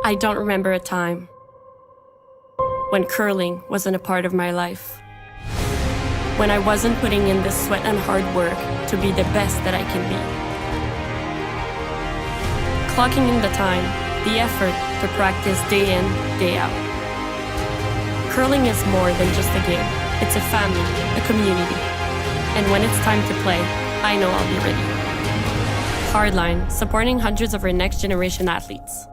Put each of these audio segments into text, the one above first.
I don't remember a time when curling wasn't a part of my life. When I wasn't putting in the sweat and hard work to be the best that I can be. Clocking in the time, the effort to practice day in, day out. Curling is more than just a game. It's a family, a community. And when it's time to play, I know I'll be ready. Hardline, supporting hundreds of our next generation athletes.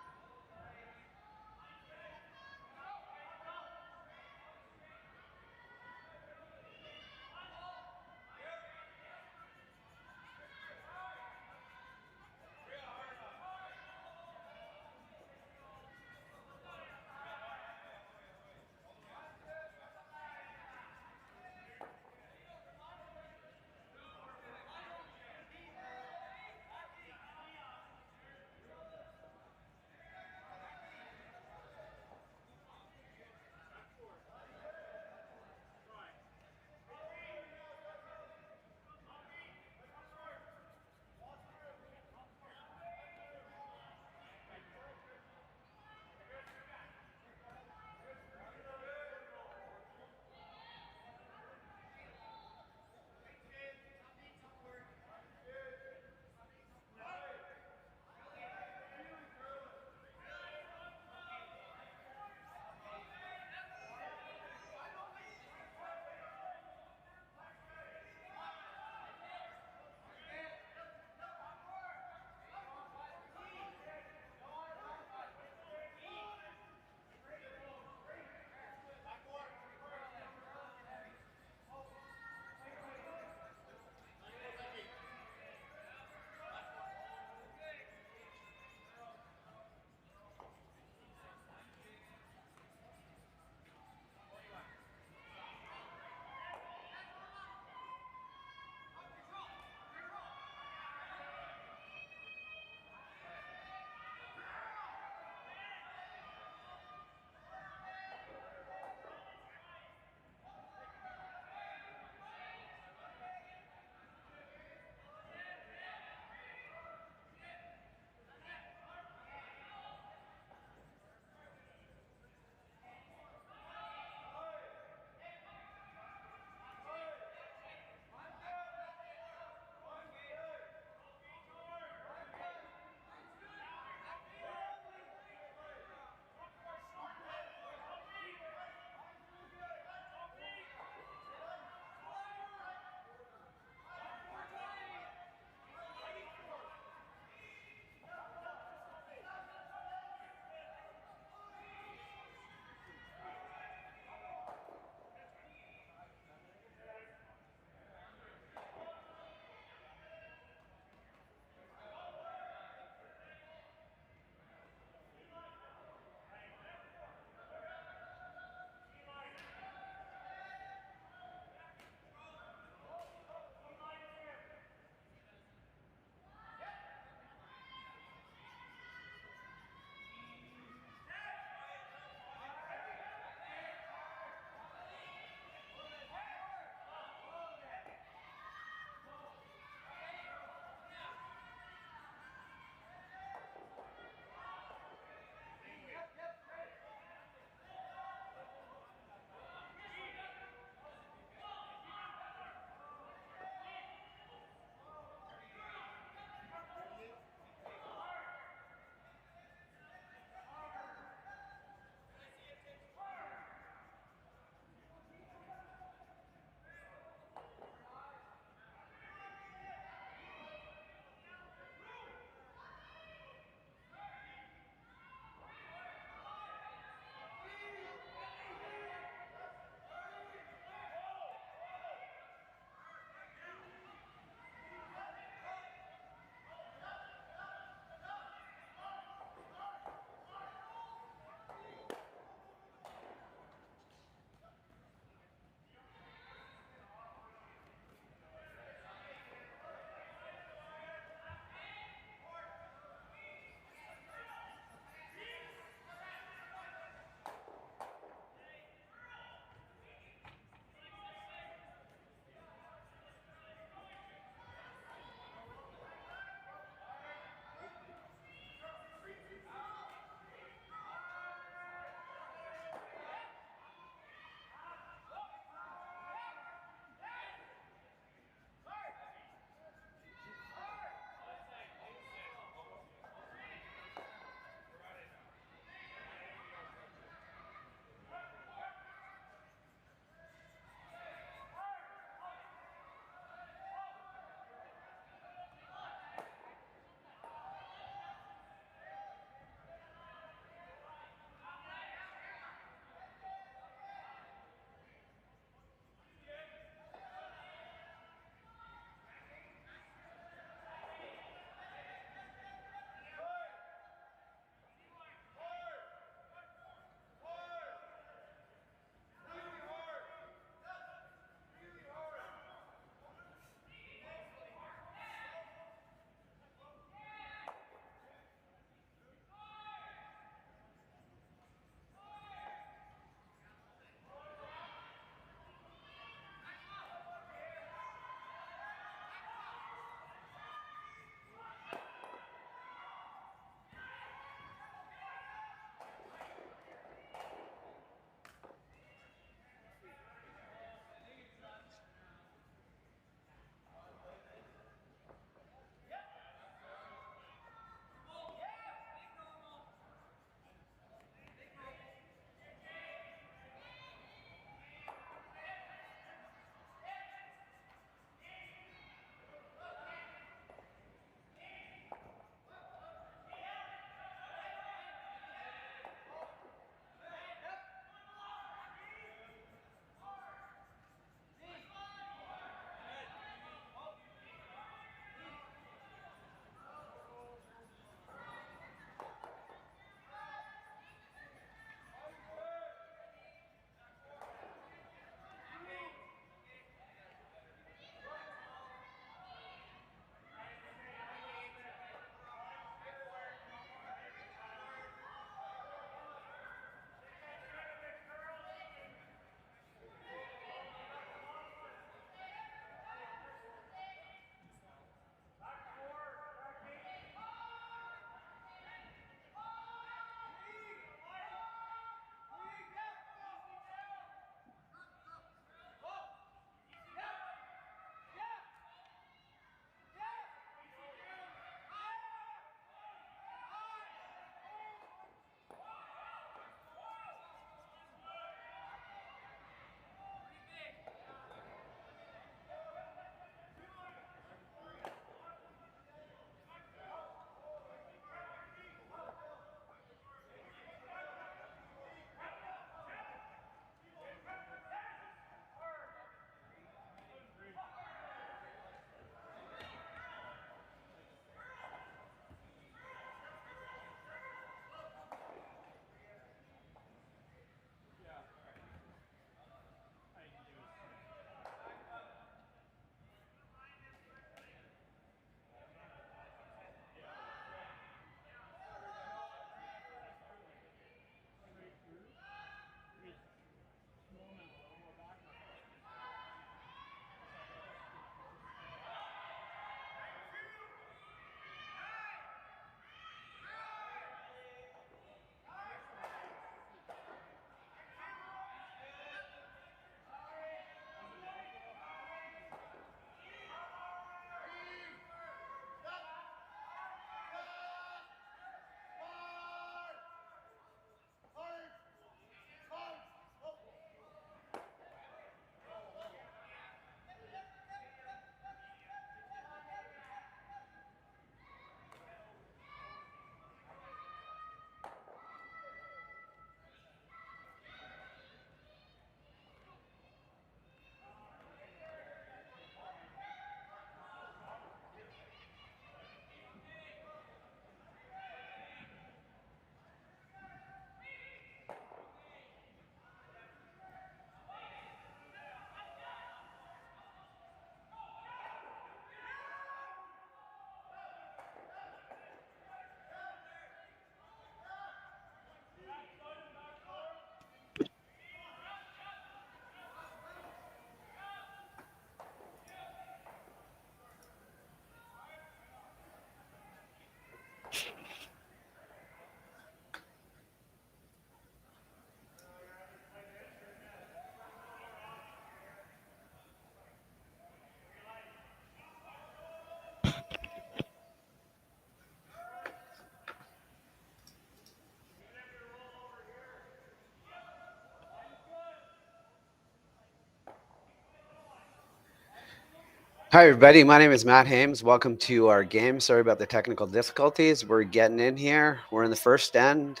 Hi, everybody. My name is Matt Hames. Welcome to our game. Sorry about the technical difficulties. We're getting in here. We're in the first end.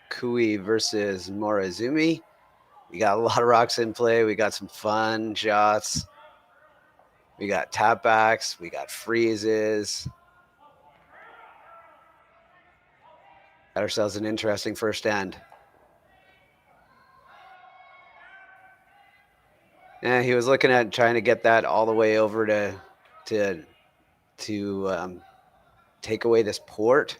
Kui versus Morozumi. We got a lot of rocks in play. We got some fun shots. We got tap backs. We got freezes. Got ourselves an interesting first end. Yeah, he was looking at trying to get that all the way over to take away this port.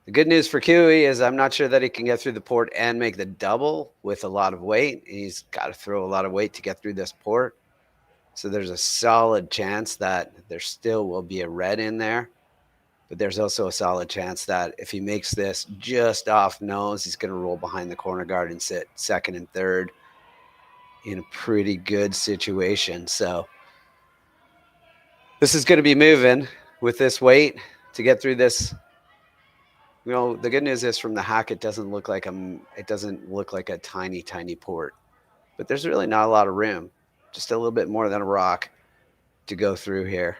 The good news for Kui is I'm not sure that he can get through the port and make the double with a lot of weight. He's got to throw a lot of weight to get through this port. So there's a solid chance that there still will be a red in there. But there's also a solid chance that if he makes this just off nose, he's going to roll behind the corner guard and sit second and third in a pretty good situation. So this is going to be moving with this weight to get through this. You know, the good news is from the hack, it doesn't look like a tiny port, but there's really not a lot of room, just a little bit more than a rock to go through here.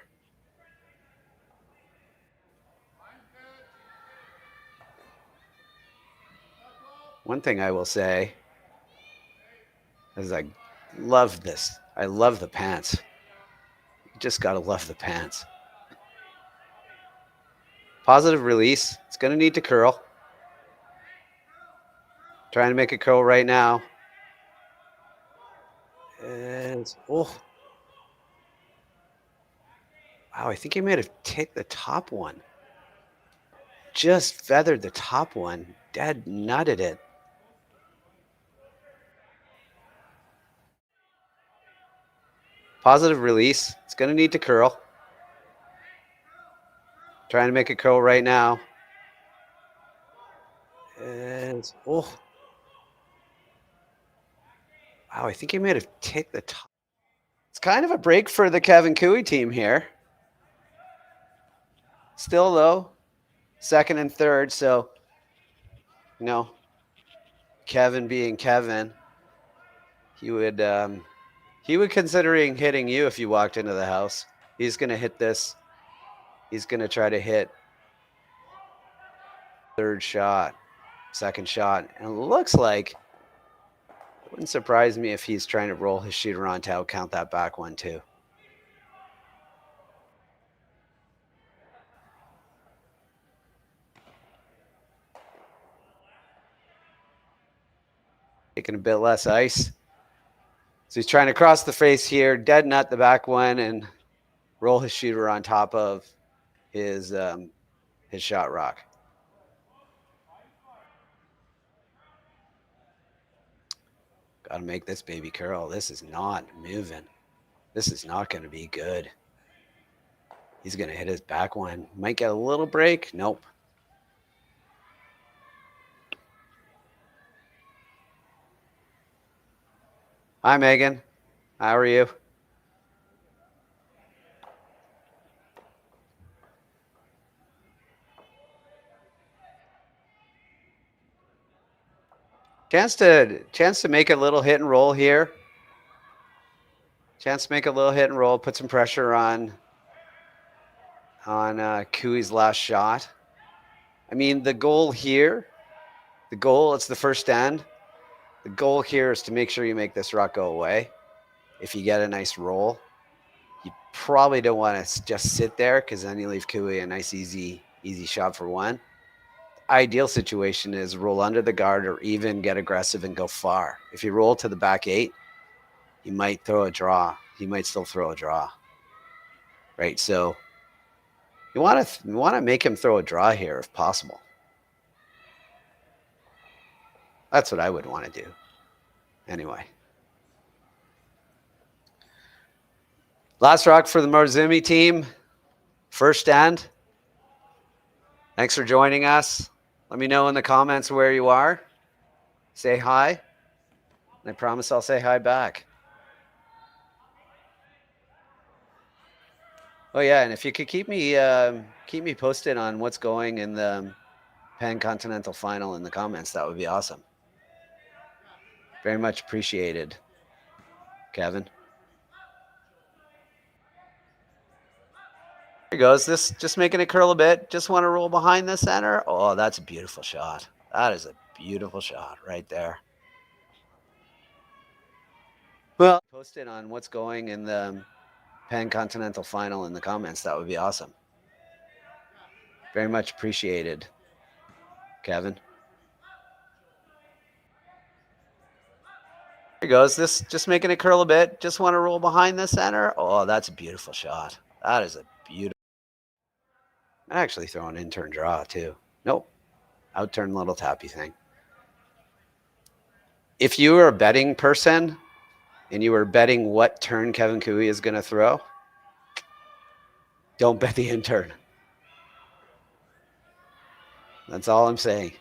One thing I will say is I love this. I love the pants. You just got to love the pants. Positive release. It's going to need to curl. Trying to make it curl right now. And, oh. Wow, I think he might have ticked the top one. Just feathered the top one. Dead nutted it. Positive release. It's going to need to curl. Trying to make it curl right now. And, oh. Wow, I think he might have ticked the top. It's kind of a break for the Kevin Kui team here. Still, though, second and third. So, you know, Kevin being Kevin, he would considering hitting you if you walked into the house. He's going to hit this. He's going to try to hit third shot, second shot. And it looks like it wouldn't surprise me if he's trying to roll his shooter on to outcount that back one too. Taking a bit less ice. So he's trying to cross the face here, dead nut the back one, and roll his shooter on top of his shot rock. Got to make this baby curl. This is not moving. This is not going to be good. He's going to hit his back one. Might get a little break. Nope. Hi, Megan. How are you? Chance to make a little hit and roll here. Chance to make a little hit and roll. Put some pressure on Kui's last shot. I mean, the goal here, it's the first end. The goal here is to make sure you make this rock go away. If you get a nice roll, you probably don't want to just sit there because then you leave Kui a nice easy shot for one. Ideal situation is roll under the guard or even get aggressive and go far. If you roll to the back eight, you might throw a draw. He might still throw a draw. Right? So you want to make him throw a draw here if possible. That's what I would want to do. Anyway. Last rock for the Morozumi team. First stand. Thanks for joining us. Let me know in the comments where you are. Say hi. And I promise I'll say hi back. Oh yeah, and if you could keep me posted on what's going in the Pan Continental Final in the comments, that would be awesome. Very much appreciated, Kevin. There goes. This just making it curl a bit. Just want to roll behind the center. Oh, that's a beautiful shot. That is a beautiful shot right there. Well, post it on what's going in the Pan Continental Final in the comments. That would be awesome. Very much appreciated, Kevin. There goes. This just making it curl a bit. Just want to roll behind the center. Oh, that's a beautiful shot. That is a beautiful. I'd actually throw an in-turn draw too. Nope. Out-turn little tappy thing. If you were a betting person and you were betting what turn Kevin Koe is going to throw, don't bet the in-turn. That's all I'm saying.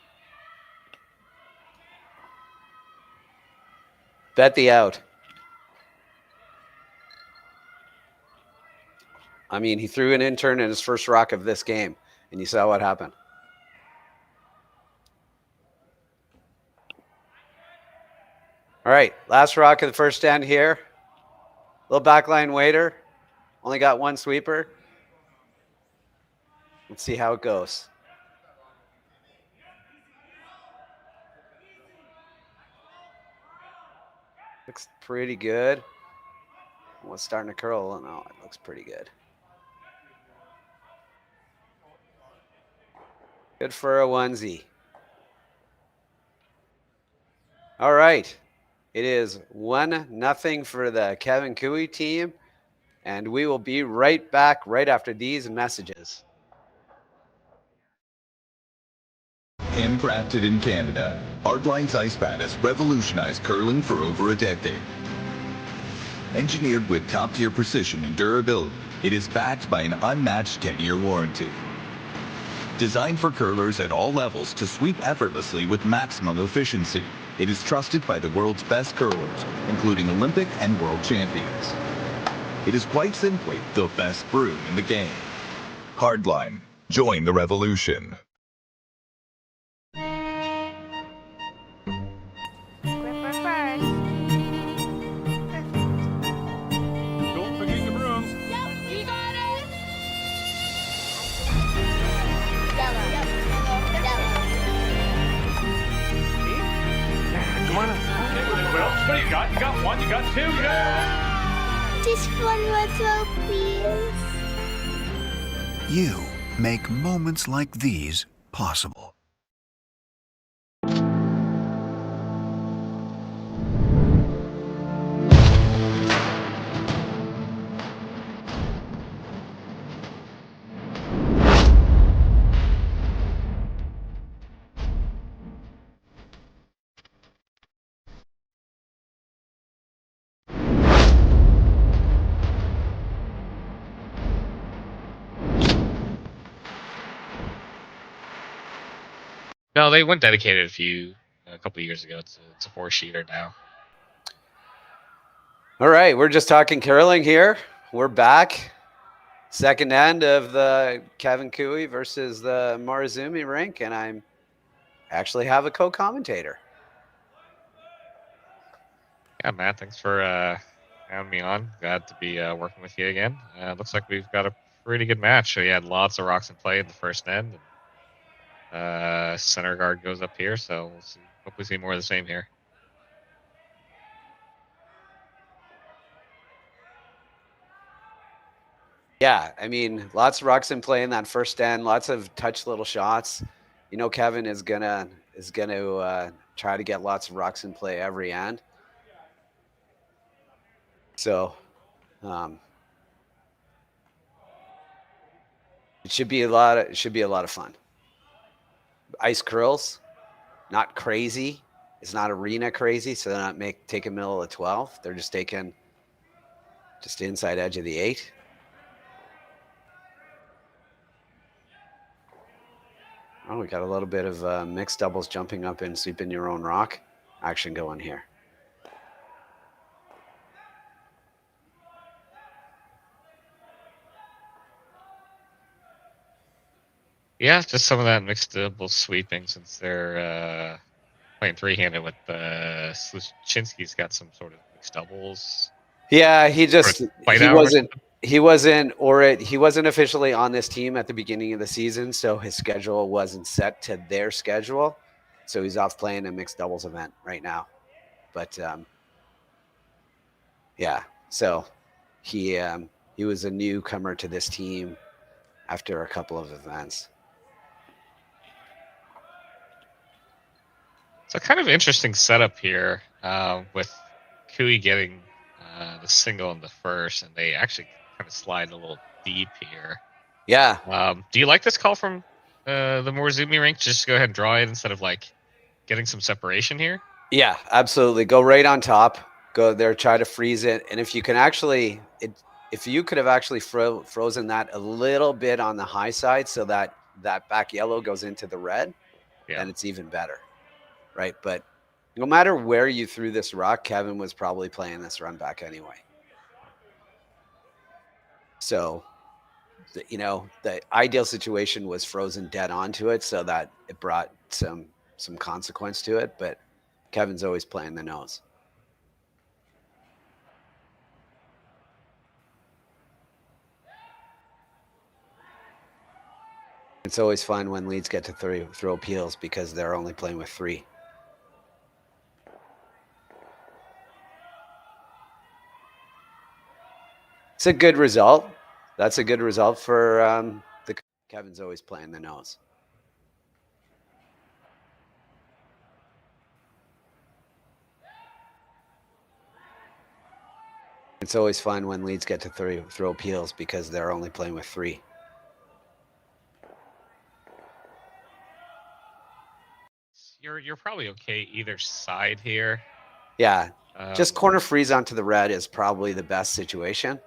Bet the out. I mean, he threw an in-turn in his first rock of this game, and you saw what happened. All right, last rock of the first stand here. Little backline waiter. Only got one sweeper. Let's see how it goes. Looks pretty good. Well, it's starting to curl. No, it looks pretty good. Good for a onesie. All right. It is 1-0 for the Kevin Koe team. And we will be right back right after these messages. Handcrafted in Canada, Hardline's ice pad has revolutionized curling for over a decade. Engineered with top-tier precision and durability, it is backed by an unmatched 10-year warranty. Designed for curlers at all levels to sweep effortlessly with maximum efficiency, it is trusted by the world's best curlers, including Olympic and world champions. It is quite simply the best broom in the game. Hardline. Join the revolution. Gripper first. Don't forget the brooms. Yep, you got it. Yellow. Come on. What do you got? You got one, you got two, you got... Just one more throw, please. You make moments like these possible. No, they went dedicated a couple of years ago. It's a 4-sheeter now. All right, we're just talking curling here. We're back. Second end of the Kevin Koe versus the Morozumi rink, and I actually have a co-commentator. Yeah, Matt, thanks for having me on. Glad to be working with you again. Looks like we've got a pretty good match. So you had lots of rocks in play in the first end. Center guard goes up here, so we'll see. Hopefully see more of the same here. Yeah, I mean, lots of rocks in play in that first end. Lots of touch little shots. You know, Kevin is gonna try to get lots of rocks in play every end. So, it should be a lot of fun. Ice curls, not crazy. It's not arena crazy, so they're not taking middle of the 12. They're just taking inside edge of the 8. Oh, we got a little bit of mixed doubles jumping up and sweeping your own rock action going here. Yeah, just some of that mixed double sweeping since they're playing three-handed with Sluchinsky's got some sort of mixed doubles. Yeah, he he wasn't officially on this team at the beginning of the season, so his schedule wasn't set to their schedule. So he's off playing a mixed doubles event right now. But yeah, so he was a newcomer to this team after a couple of events. So kind of interesting setup here with Kui getting the single in the first, and they actually kind of slide a little deep here. Yeah. Do you like this call from the Morozumi rink? Just go ahead and draw it instead of like getting some separation here? Yeah, absolutely. Go right on top. Go there, try to freeze it. And if you can actually, if you could have actually frozen that a little bit on the high side so that that back yellow goes into the red, then it's even better, right? But no matter where you threw this rock, Kevin was probably playing this run back anyway. So, the ideal situation was frozen dead onto it so that it brought some consequence to it. But Kevin's always playing the nose. It's always fun when leads get to throw peels because they're only playing with 3. It's a good result. That's a good result for the Kevin's always playing the nose. It's always fun when leads get to throw peels because they're only playing with 3. You're probably okay either side here. Yeah, just corner freeze onto the red is probably the best situation.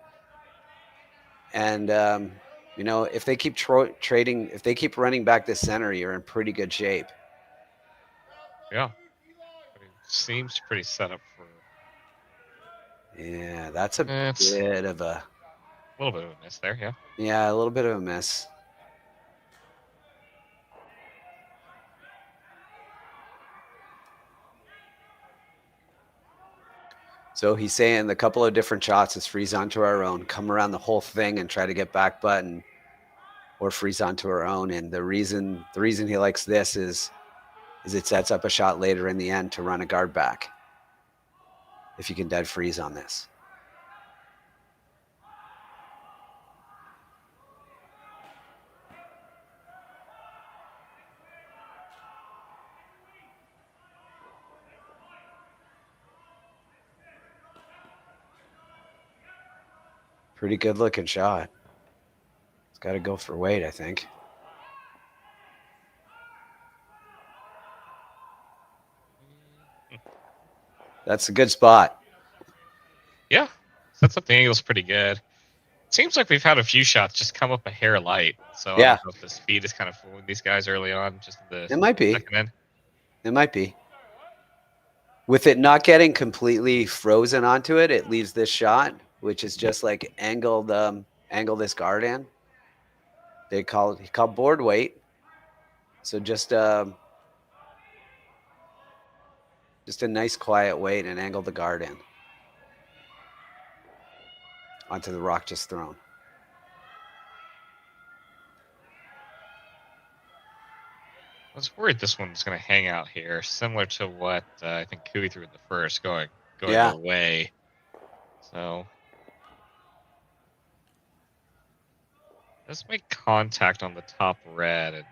And if they keep trading, if they keep running back this center, you're in pretty good shape. Yeah, it seems pretty set up for. Yeah, that's a bit of a little bit of a miss there. Yeah. Yeah, a little bit of a miss. So he's saying the couple of different shots is freeze onto our own, come around the whole thing and try to get back button, or freeze onto our own. And the reason he likes this is it sets up a shot later in the end to run a guard back if you can dead freeze on this. Pretty good looking shot. It's got to go for weight, I think. That's a good spot. Yeah, sets up the angles pretty good. Seems like we've had a few shots just come up a hair light. So yeah, I don't know if the speed is kind of fooling these guys early on. Just the it might be. Second end. It might be. With it not getting completely frozen onto it, it leaves this shot, which is just like angle this guard in. He called board weight. So just a nice quiet weight and angle the guard in onto the rock just thrown. I was worried this one was going to hang out here, similar to what I think Kui threw in the first, going away. So let's make contact on the top red, and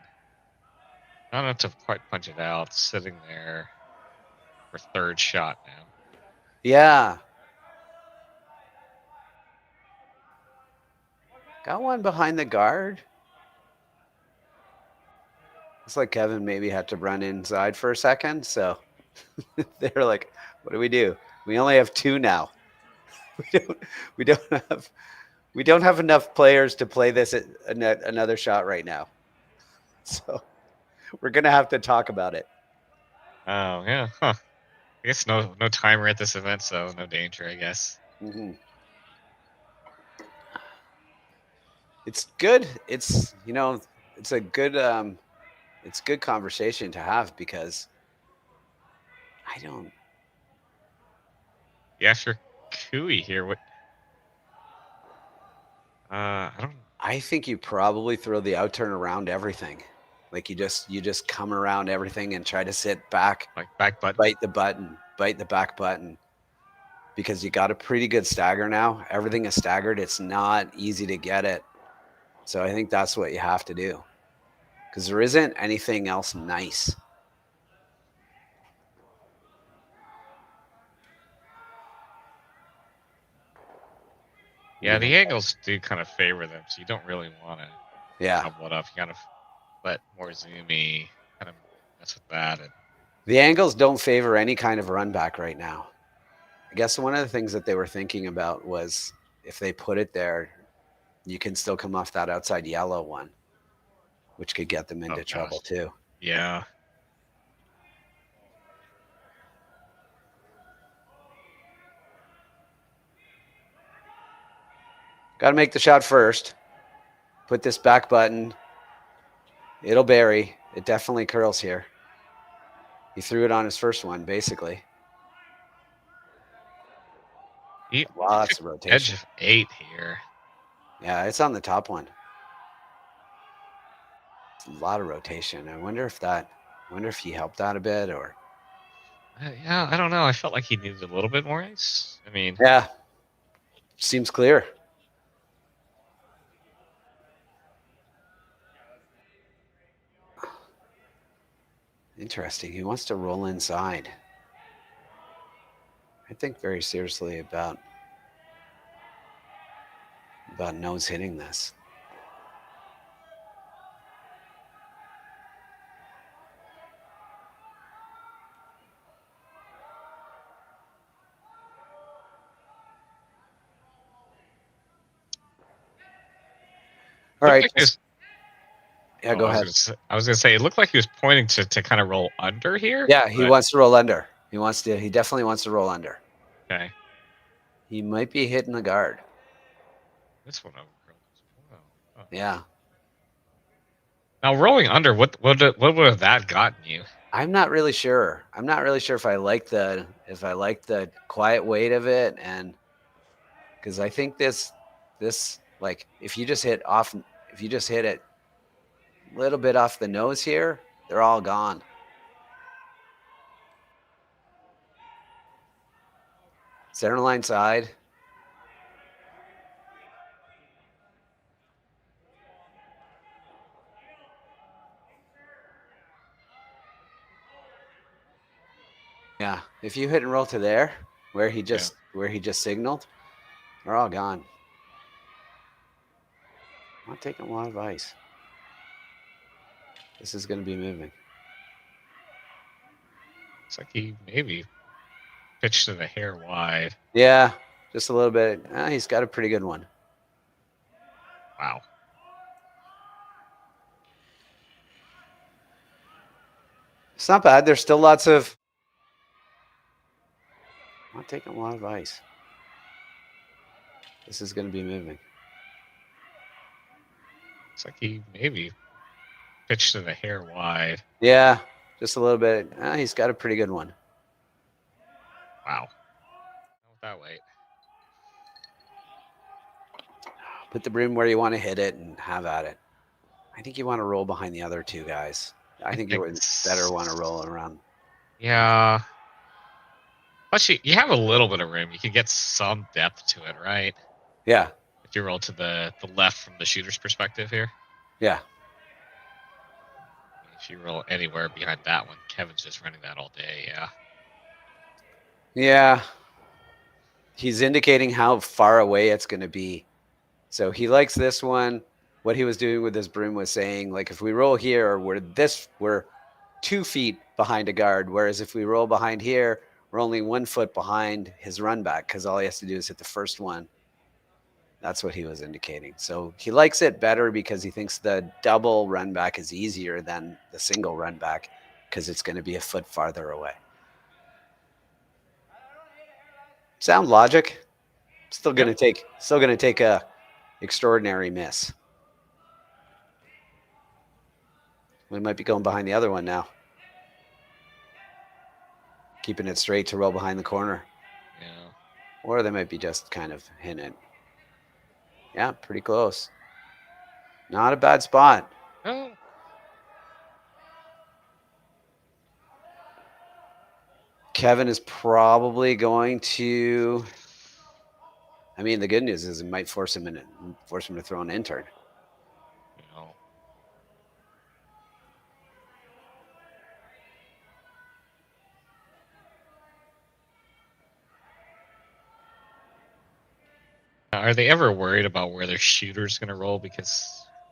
I don't have to quite punch it out. Sitting there for third shot now. Yeah. Got one behind the guard. It's like Kevin maybe had to run inside for a second. So they're like, what do we do? We only have 2 now. We don't have enough players to play this at another shot right now. So we're going to have to talk about it. Oh, yeah. Huh. I guess no timer at this event, so no danger, I guess. Mm-hmm. It's good. It's a good it's good conversation to have because I don't. Yeah, sure. Kui here. I don't. I think you probably throw the out turn around everything. Like you just come around everything and try to sit back, Like back button. bite the back button. Because you got a pretty good stagger now. Everything is staggered. It's not easy to get it. So I think that's what you have to do. Because there isn't anything else nice. Yeah, the angles do kind of favor them, so you don't really want to Yeah. double it up. You kind of let Morozumi kind of mess with that. And The angles don't favor any kind of run back right now. I guess one of the things that they were thinking about was if they put it there, you can still come off that outside yellow one, which could get them into trouble too. Yeah. Got to make the shot first. Put this back button. It'll bury. It definitely curls here. He threw it on his first one, basically. Lots of rotation. Edge of 8 here. Yeah, it's on the top one. It's a lot of rotation. I wonder if he helped that a bit or. Yeah, I don't know. I felt like he needed a little bit more ice. I mean, yeah, seems clear. Interesting. He wants to roll inside. I think very seriously about nose hitting this. All right. Yeah, go ahead. I was gonna say it looked like he was pointing to kind of roll under here. Yeah, he wants to roll under. He definitely wants to roll under. Okay. He might be hitting the guard. This one over. Oh. Yeah. Now rolling under, what would have that gotten you? I'm not really sure. I'm not really sure if I like the quiet weight of it, and because I think this like if you just hit it a little bit off the nose here, they're all gone. Center line side. Yeah, if you hit and roll to there, where he just signaled, they're all gone. I'm not taking a lot of ice. This is going to be moving. It's like he maybe pitched it a hair wide. Yeah, just a little bit. He's got a pretty good one. Wow. It's not bad. There's still lots of. I'm not taking a lot of ice. This is going to be moving. It's like he maybe pitched it a hair wide. Yeah, just a little bit. He's got a pretty good one. Wow. That weight. Put the broom where you want to hit it and have at it. I think you want to roll behind the other two guys. I think you would better want to roll around. Yeah. Plus, you have a little bit of room. You can get some depth to it, right? Yeah. If you roll to the left from the shooter's perspective here. Yeah. If you roll anywhere behind that one, Kevin's just running that all day, yeah. Yeah. He's indicating how far away it's going to be. So he likes this one. What he was doing with his broom was saying, like, if we roll here, we're 2 feet behind a guard, whereas if we roll behind here, we're only 1 foot behind his run back because all he has to do is hit the first one. That's what he was indicating. So he likes it better because he thinks the double run back is easier than the single run back because it's going to be a foot farther away. Sound logic? Still going to take a extraordinary miss. We might be going behind the other one now. Keeping it straight to roll behind the corner. Yeah. Or they might be just kind of hitting it. Yeah, pretty close. Not a bad spot. Oh, Kevin is probably going to. I mean, the good news is it might force him to throw an intern. no. Are they ever worried about where their shooter's going to roll? Because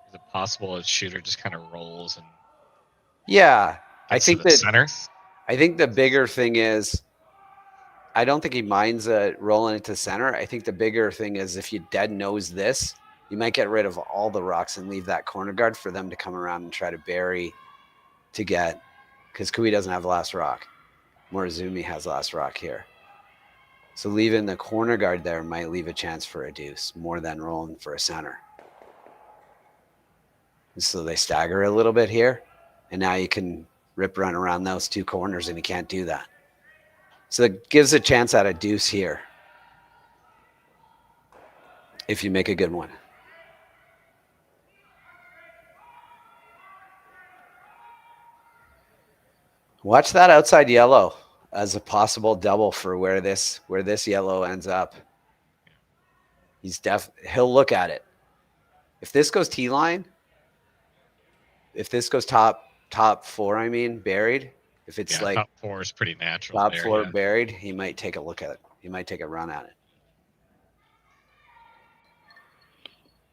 is it possible a shooter just kind of rolls and Yeah, I gets to think the that. center? I think the bigger thing is, I don't think he minds rolling it to center. I think the bigger thing is if you dead nose this, you might get rid of all the rocks and leave that corner guard for them to come around and try to bury to get, because Kui doesn't have last rock. Morozumi has last rock here. So leaving the corner guard there might leave a chance for a deuce more than rolling for a center. So they stagger a little bit here, and now you can rip run around those two corners, and you can't do that. So it gives a chance at a deuce here if you make a good one. Watch that outside yellow as a possible double for where this yellow ends up. He'll look at it. If this goes T line, if this goes top four, I mean buried. If it's like top four is pretty natural. top there, four yeah. buried, he might take a look at it. He might take a run at it.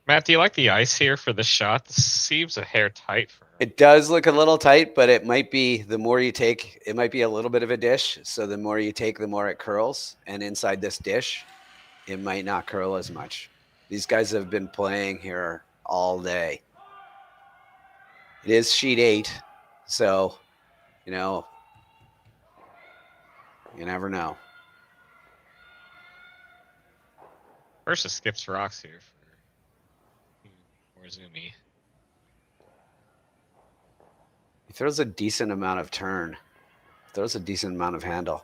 Matt, do you like the ice here for this shot? This seems a hair tight for him. It does look a little tight, but it might be the more you take, it might be a little bit of a dish. So the more you take, the more it curls. And inside this dish, it might not curl as much. These guys have been playing here all day. It is sheet 8, so, you know, you never know. Versus skips rocks here for Morozumi. He throws a decent amount of turn. Throws a decent amount of handle.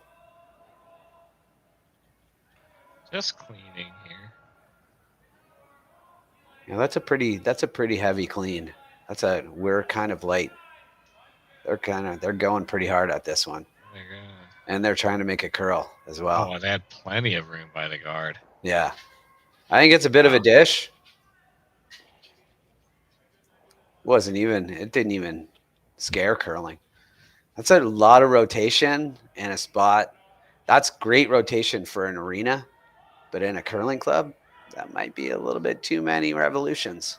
Just cleaning here. Yeah, that's a pretty heavy clean. We're kind of light. They're going pretty hard at this one. Oh my God. And they're trying to make it curl as well. Oh, they had plenty of room by the guard. Yeah. I think it's a bit of a dish. It didn't even scare curling. That's a lot of rotation in a spot. That's great rotation for an arena, but in a curling club, that might be a little bit too many revolutions.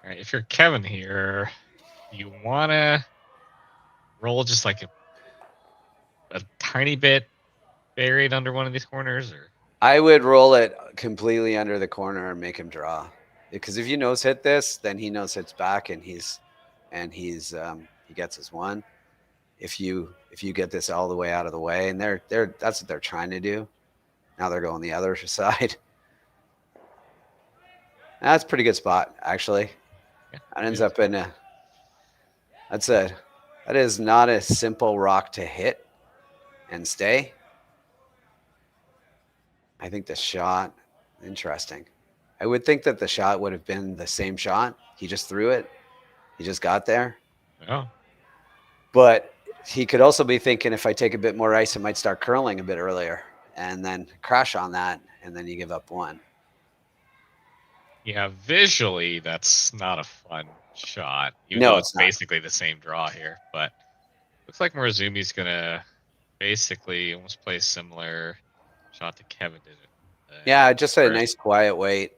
All right, if you're Kevin here, you want to roll just like a tiny bit buried under one of these corners, or I would roll it completely under the corner and make him draw, because if you nose hit this, then he nose hits back and he gets his one. If you get this all the way out of the way, and that's what they're trying to do. Now they're going the other side. That's a pretty good spot, actually. yeah, That ends up in that is not a simple rock to hit and stay. I think the shot, interesting. I would think that the shot would have been the same shot. He just threw it. He just got there. oh, But he could also be thinking, if I take a bit more ice, it might start curling a bit earlier and then crash on that, and then you give up one. yeah. Visually, that's not a fun shot. Even No, though it's it's not. basically the same draw here, but looks like Morozumi's gonna basically almost play a similar shot to Kevin did it. Yeah, just a first. nice quiet wait.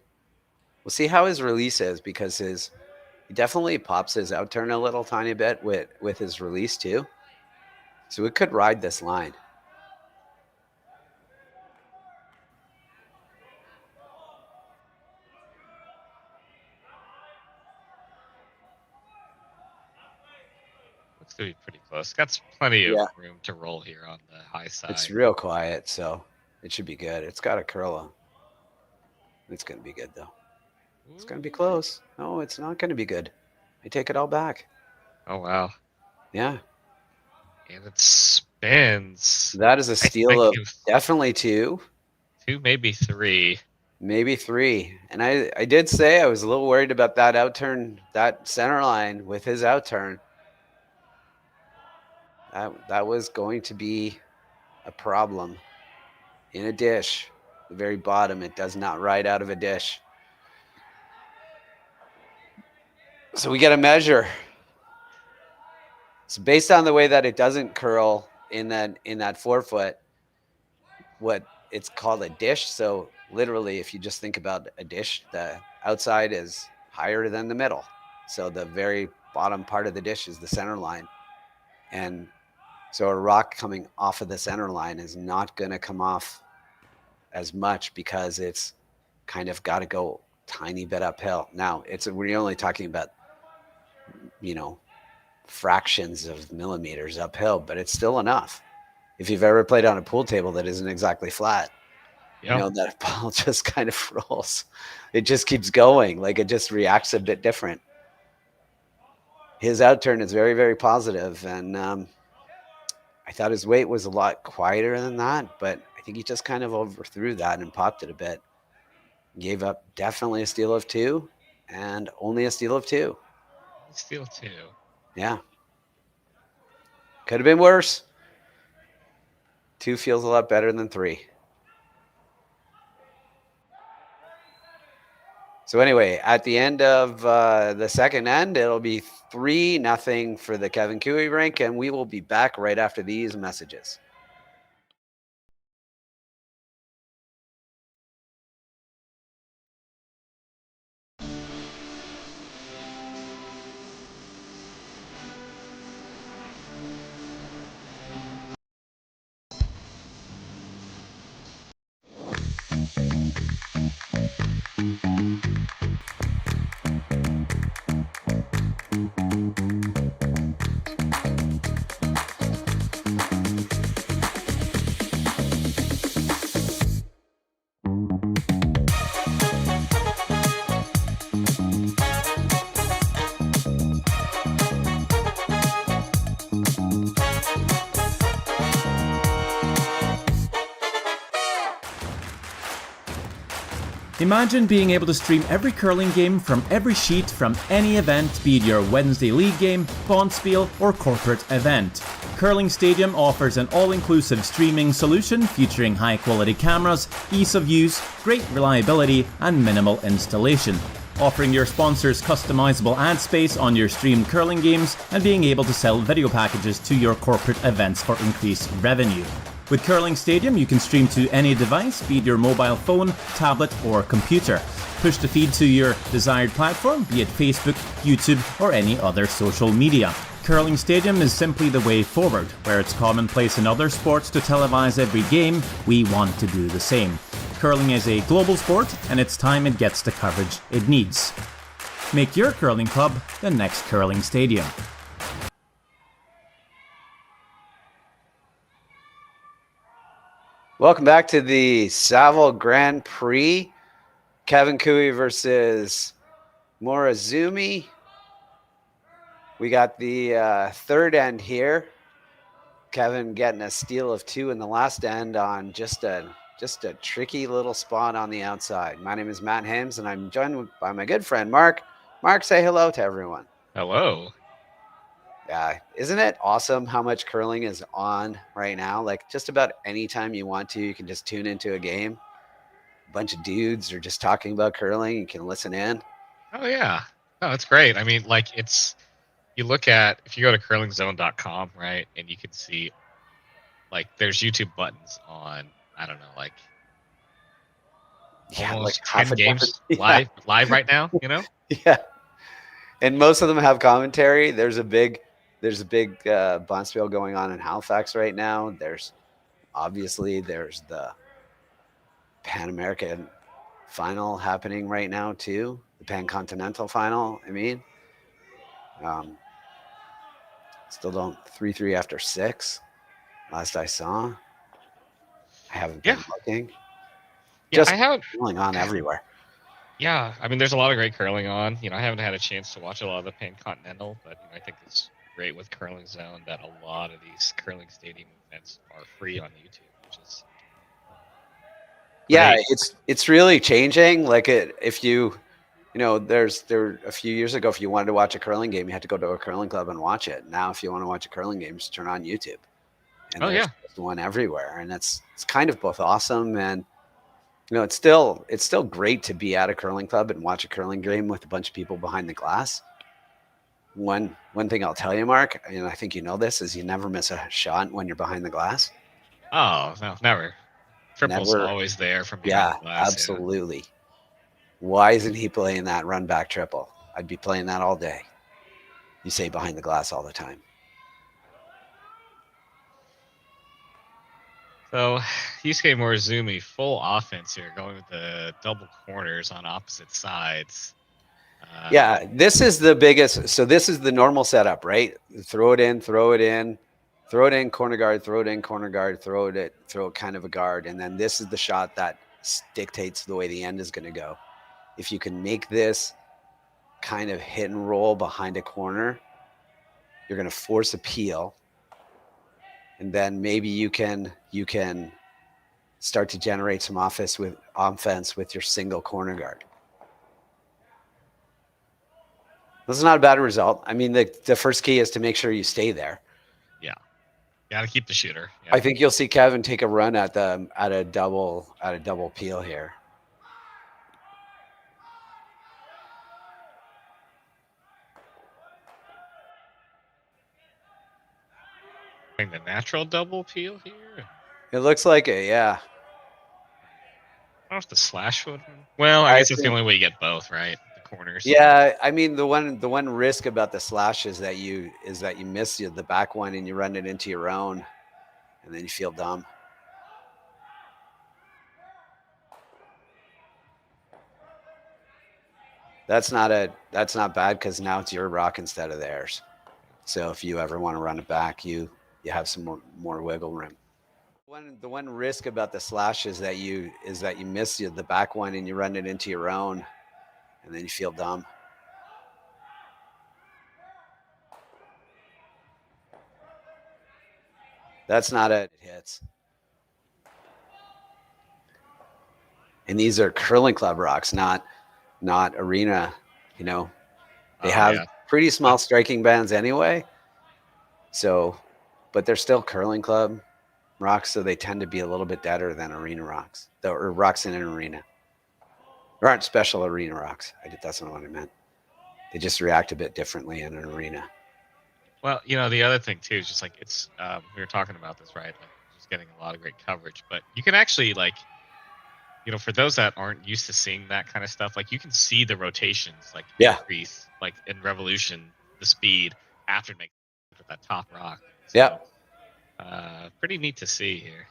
We'll see how his release is, because he definitely pops his out turn a little tiny bit with his release too. So it could ride this line. Looks to be pretty close. Got plenty of Yeah. room to roll here on the high side. It's real quiet, so it should be good. It's got a curl. It's going to be good, though. It's going to be close. No, it's not going to be good. I take it all back. Oh wow. Yeah. And it spins. That is a I steal think of definitely 2, 2, maybe 3. maybe 3. And I did say I was a little worried about that outturn, that center line with his outturn. That was going to be a problem in a dish. The very bottom, it does not ride out of a dish. So we get a measure. So based on the way that it doesn't curl in that forefoot, what it's called a dish. So literally, if you just think about a dish, the outside is higher than the middle. So the very bottom part of the dish is the center line. And so a rock coming off of the center line is not going to come off as much because it's kind of got to go tiny bit uphill. Now, we're only talking about, fractions of millimeters uphill, but it's still enough. If you've ever played on a pool table that isn't exactly flat, Yeah. you know that ball just kind of rolls. It just keeps going. Like it just reacts a bit different. His outturn is very, very positive, and I thought his weight was a lot quieter than that, but I think he just kind of overthrew that and popped it a bit. Gave up definitely a steal of 2 and only a steal of 2. Steal 2. Yeah. Could have been worse. 2 feels a lot better than 3. So anyway, at the end of the second end, it'll be 3-0 for the Kevin Cooey rink, and we will be back right after these messages. Imagine being able to stream every curling game from every sheet from any event, be it your Wednesday league game, bonspiel, or corporate event. Curling Stadium offers an all-inclusive streaming solution featuring high-quality cameras, ease of use, great reliability, and minimal installation. Offering your sponsors customizable ad space on your streamed curling games and being able to sell video packages to your corporate events for increased revenue. With Curling Stadium, you can stream to any device, be it your mobile phone, tablet, or computer. Push the feed to your desired platform, be it Facebook, YouTube, or any other social media. Curling Stadium is simply the way forward. Where it's commonplace in other sports to televise every game, we want to do the same. Curling is a global sport, and it's time it gets the coverage it needs. Make your curling club the next Curling Stadium. Welcome back to the Saville Grand Prix. Kevin Cooey versus Morozumi. We got the third end here. Kevin getting a steal of 2 in the last end on just a tricky little spot on the outside. My name is Matt Hames, and I'm joined by my good friend Mark. Mark, say hello to everyone. Hello. Yeah, isn't it awesome how much curling is on right now? Like just about any time you want to, you can just tune into a game. A bunch of dudes are just talking about curling. You can listen in. Oh yeah. No, it's great. I mean, like you look at, if you go to curlingzone.com, right, and you can see like there's YouTube buttons on, I don't know, like almost 10 games live right now, you know? Yeah. And most of them have commentary. There's a big bonspiel going on in Halifax right now. There's the Pan American final happening right now too. The Pan Continental final. I mean, still don't 3-3 after 6. Last I saw, I haven't been looking. Yeah, Just I haven't going on everywhere. Yeah, I mean, there's a lot of great curling on. I haven't had a chance to watch a lot of the Pan Continental, but I think it's great with Curling Zone that a lot of these curling stadium events are free on YouTube, which is Yeah, great. it's really changing. Like if you there a few years ago, if you wanted to watch a curling game, you had to go to a curling club and watch it. Now, if you want to watch a curling game, just turn on YouTube, and Oh there's yeah. one everywhere, and it's kind of both awesome and it's still great to be at a curling club and watch a curling game with a bunch of people behind the glass. One thing I'll tell you, Mark, and I think you know this, is you never miss a shot when you're behind the glass. Oh no, never. Triple's Never. always there from behind Yeah, the glass. absolutely. Why isn't he playing that run back triple? I'd be playing that all day. You say behind the glass all the time. So, Yusuke Morozumi, full offense here, going with the double corners on opposite sides. Yeah, this is the biggest. So this is the normal setup, right? Throw it in, throw it in, throw it in, corner guard, throw it in, corner guard, throw it kind of a guard. And then this is the shot that dictates the way the end is going to go. If you can make this kind of hit and roll behind a corner, you're going to force a peel. And then maybe you can start to generate some offense with your single corner guard. This is not a bad result. I mean, the first key is to make sure you stay there. Yeah, got to keep the shooter. Yeah. I think you'll see Kevin take a run at a double peel here. The natural double peel here. It looks like it, yeah. I don't know if the slash would. Well, I guess that's the only way you get both, right? The corners. Yeah, I mean the one risk about the slash is that you miss the back one and you run it into your own, and then you feel dumb. That's not bad because now it's your rock instead of theirs. So if you ever want to run it back, you have some more wiggle room. The one risk about the slash is that you miss the back one and you run it into your own, and then you feel dumb. That's not it. It hits. And these are curling club rocks, not arena. They have pretty small striking bands anyway. So, but they're still curling club rocks, so they tend to be a little bit deader than arena rocks, or rocks in an arena. There aren't special arena rocks. That's not what I meant. They just react a bit differently in an arena. Well, the other thing too is just like it's we were talking about this, right? Like just getting a lot of great coverage, but you can actually for those that aren't used to seeing that kind of stuff, like you can see the rotations increase, like in Revolution, the speed after making with that top rock. So, yeah. Pretty neat to see here.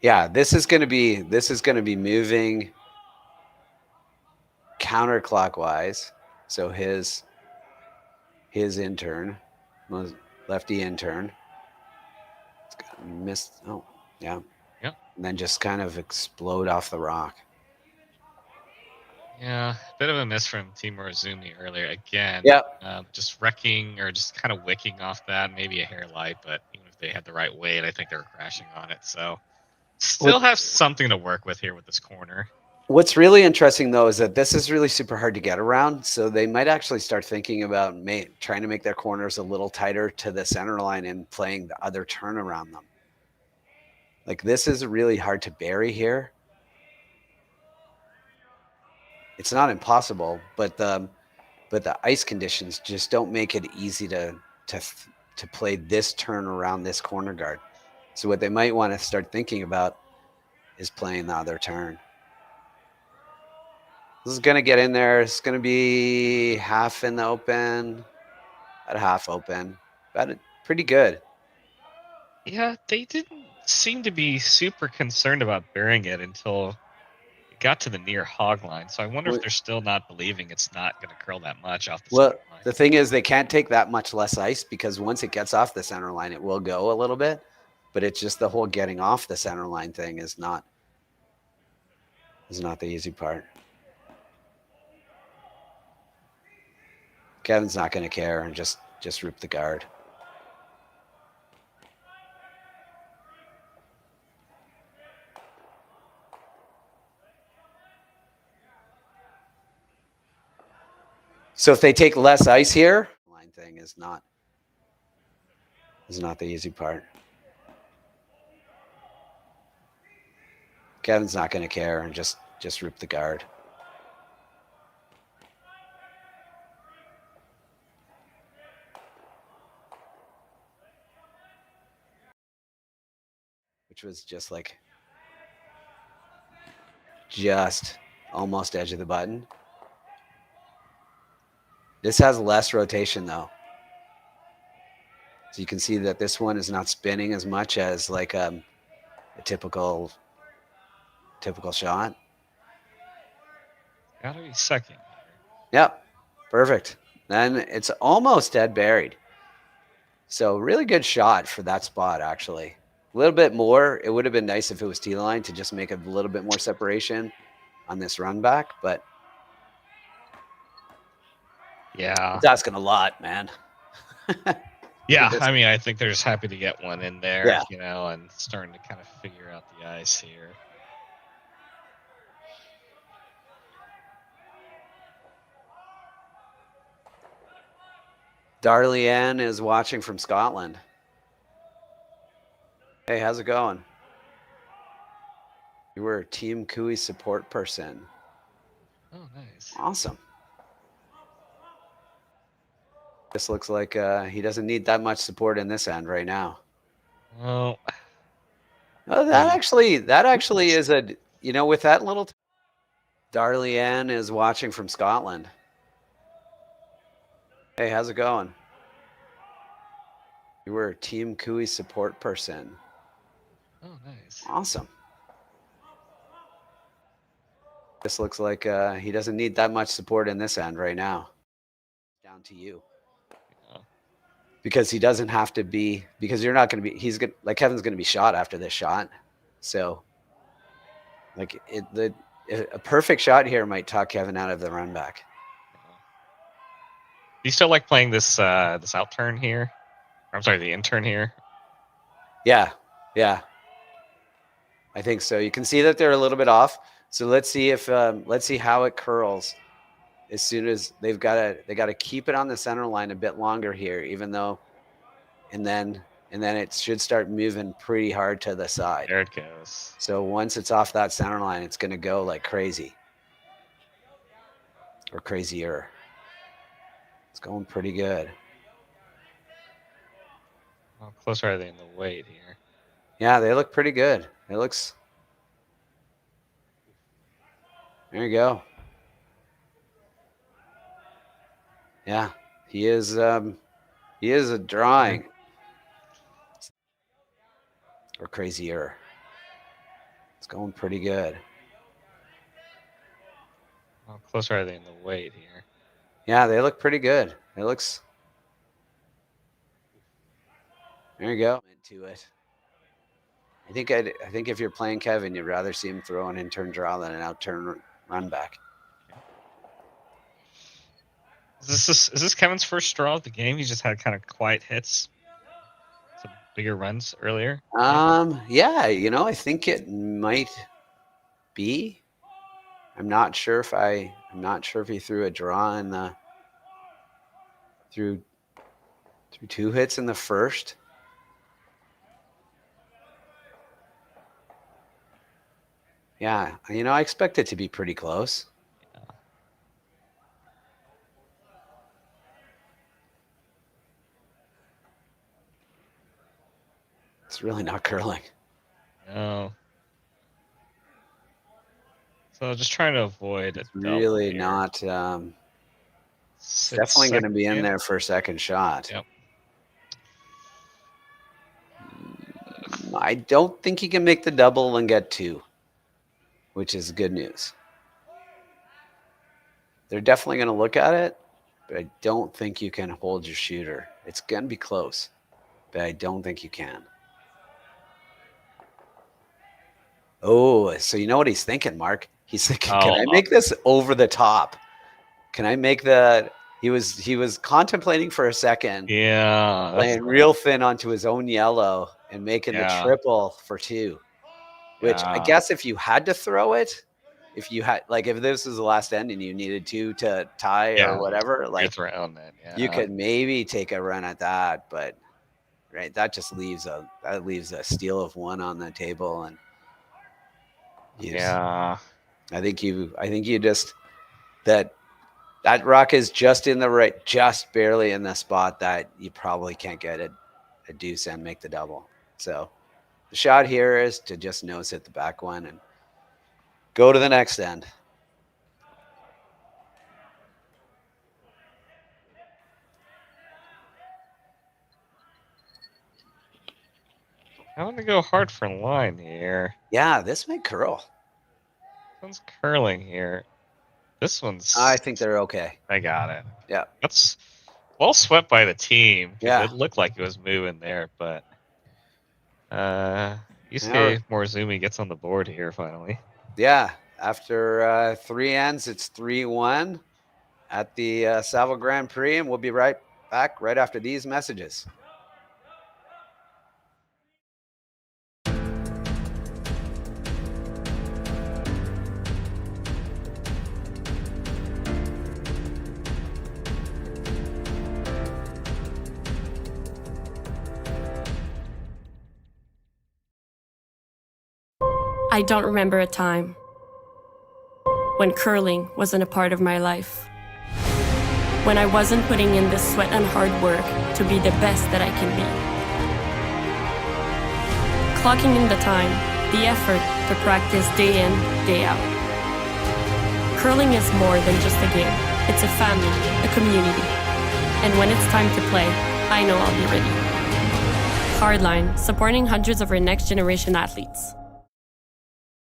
Yeah, this is going to be moving counterclockwise. So his intern, lefty intern, missed. Oh, yeah. Yep. And then just kind of explode off the rock. Yeah, bit of a miss from Team Morozumi earlier again. Yep. Just wrecking or just kind of wicking off that, maybe a hair light, but even if they had the right weight, I think they were crashing on it. So still have something to work with here with this corner. What's really interesting, though, is that this is really super hard to get around. So they might actually start thinking about trying to make their corners a little tighter to the center line and playing the other turn around them. Like, this is really hard to bury here. It's not impossible, but the ice conditions just don't make it easy to play this turn around this corner guard. So what they might want to start thinking about is playing the other turn. This is going to get in there. It's going to be half in the open, at half open. About pretty good. Yeah, they didn't seem to be super concerned about burying it until it got to the near hog line. So I wonder if they're still not believing it's not going to curl that much off the center line. The thing is, they can't take that much less ice because once it gets off the center line, it will go a little bit. But it's just the whole getting off the center line thing is not the easy part. Kevin's not going to care and just rip the guard. So if they take less ice here, line thing is not the easy part. Kevin's not going to care and just rip the guard. Which was just like almost edge of the button. This has less rotation though. So you can see that this one is not spinning as much as like a typical shot. Gotta be second. Yep, perfect. Then it's almost dead buried. So really good shot for that spot, actually. A little bit more. It would have been nice if it was T-line to just make a little bit more separation on this run back, but Yeah. it's asking a lot, man. Yeah, I mean, I think they're just happy to get one in there, Yeah. you know, and starting to kind of figure out the ice here. Darlene is watching from Scotland. Hey, how's it going? You were a Team Kui support person. Oh, nice. Awesome. This looks like he doesn't need that much support in this end right now. Well, Oh, that actually is a, you know, with that little. Darlene is watching from Scotland. Hey, how's it going? You were a Team Kui support person. oh, nice. Awesome. This looks like he doesn't need that much support in this end right now. Down to you. Yeah. Because he doesn't have to be, because you're not going to be, he's good. Like Kevin's going to be shot after this shot. So like a perfect shot here might talk Kevin out of the run back. Do you still like playing this this out turn here? Or, I'm sorry, the in turn here? Yeah. Yeah. I think so. You can see that they're a little bit off. So let's see if let's see how it curls as soon as they got to keep it on the center line a bit longer here, even though, and then it should start moving pretty hard to the side. There it goes. So once it's off that center line, it's going to go like crazy or crazier. It's going pretty good. How close are they in the weight here? Yeah, they look pretty good. It looks. There you go. Yeah, he is a drawing or crazier. It's going pretty good. How close are they in the weight here? Yeah, they look pretty good. It looks. There you go. Into it. I think if you're playing Kevin, you'd rather see him throw an in-turn draw than an out-turn run back. Is this Kevin's first draw of the game? He just had kind of quiet hits, some bigger runs earlier. Yeah, you know, I think it might be. I'm not sure if he threw a draw in the through 2 hits in the first. Yeah, you know, I expect it to be pretty close. Yeah. It's really not curling. No. So just trying to avoid it. Really not. It's definitely going to be in there for a second shot. Yep. I don't think he can make the double and get 2, which is good news. They're definitely going to look at it, but I don't think you can hold your shooter. It's going to be close, but I don't think you can. Oh, so you know what he's thinking, Mark? He's thinking, can I make this over the top? Can I make the He was contemplating for a second, Yeah. playing real thin onto his own yellow and making the Yeah. triple for 2. Which I Yeah. guess if you had to throw it, if you had like if this was the last end and you needed 2 to tie Yeah. or whatever, like 5th round then. Yeah. you could maybe take a run at that, but right, that just leaves a steal of 1 on the table, and Yeah. I think you just that rock is just in the right, just barely in the spot that you probably can't get a deuce and make the double. So the shot here is to just nose hit the back one and go to the next end. I want to go hard for line here. Yeah, this might curl. This one's curling here. This one's. I think they're okay. I got it. Yeah. That's well swept by the team. Yeah. It looked like it was moving there, but Yusuke Morozumi gets on the board here finally. Yeah. After 3 ends, it's 3-1 at the Saville Grand Prix, and we'll be right back right after these messages. I don't remember a time when curling wasn't a part of my life. When I wasn't putting in the sweat and hard work to be the best that I can be. Clocking in the time, the effort to practice day in, day out. Curling is more than just a game. It's a family, a community. And when it's time to play, I know I'll be ready. Hardline, supporting hundreds of our next generation athletes.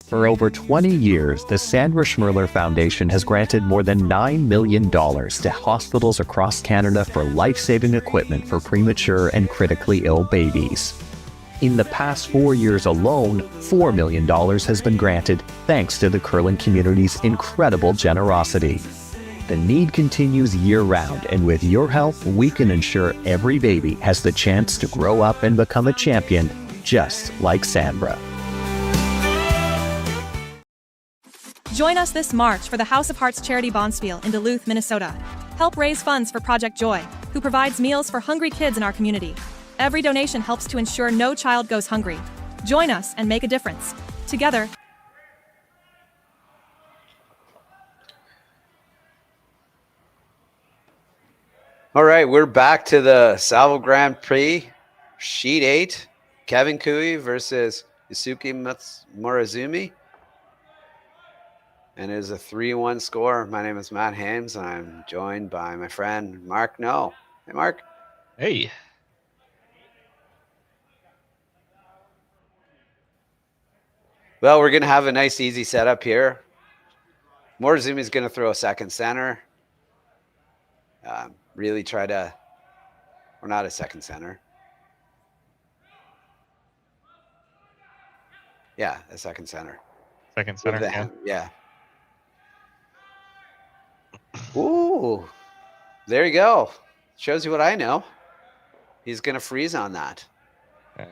For over 20 years, the Sandra Schmirler Foundation has granted more than $9 million to hospitals across Canada for life-saving equipment for premature and critically ill babies. In the past 4 years alone, $4 million has been granted thanks to the curling community's incredible generosity. The need continues year-round, and with your help, we can ensure every baby has the chance to grow up and become a champion, just like Sandra. Join us this March for the House of Hearts Charity Bonspiel in Duluth, Minnesota. Help raise funds for Project Joy, who provides meals for hungry kids in our community. Every donation helps to ensure no child goes hungry. Join us and make a difference. Together. All right, we're back to the Saville Grand Prix, Sheet 8. Kevin Kui versus Yusuke Morozumi. And it is a 3-1 score. My name is Matt Hames, and I'm joined by my friend Mark No. Hey, Mark. Hey. Well, we're going to have a nice, easy setup here. Morozumi is going to throw a second center. Really try to, or not a second center. Yeah, a second center. Second center, yeah. Ooh, there you go. Shows you what I know. He's going to freeze on that. Okay.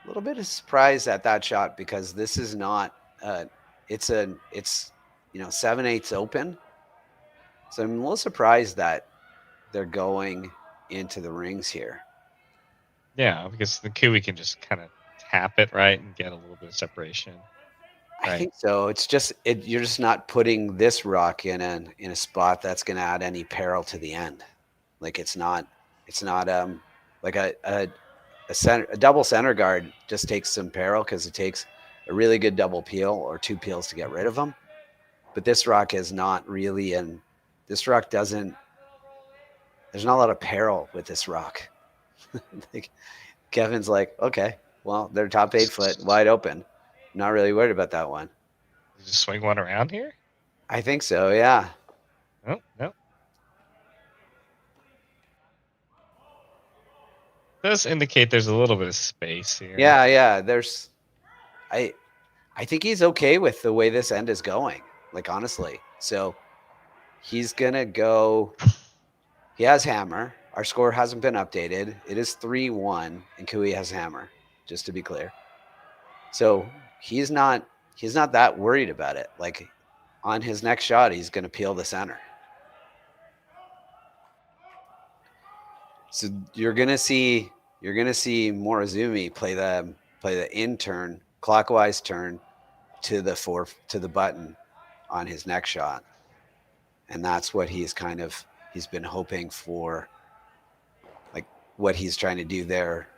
A little bit of surprise at that shot because this is not, it's 7/8 open. So I'm a little surprised that they're going into the rings here. Yeah, because the Kui can just kind of tap it, right, and get a little bit of separation. I think so. It's just you're just not putting this rock in a spot that's going to add any peril to the end. Like it's not like a double center guard just takes some peril because it takes a really good double peel or 2 peels to get rid of them. But this rock is not really this rock doesn't. There's not a lot of peril with this rock. Like, Kevin's like, okay, well, they're top 8 foot, wide open. Not really worried about that one. Just swing one around here? I think so, yeah. Oh, no. Does indicate there's a little bit of space here. Yeah. There's, I think he's okay with the way this end is going. Like honestly, so he's going to go. He has hammer. Our score hasn't been updated. It is 3-1, and Kui has hammer, just to be clear. So he's not that worried about it. Like on his next shot, he's going to peel the center. So you're going to see Morozumi play the in turn, clockwise turn to the button on his next shot. And that's what he's been hoping for. Like what he's trying to do there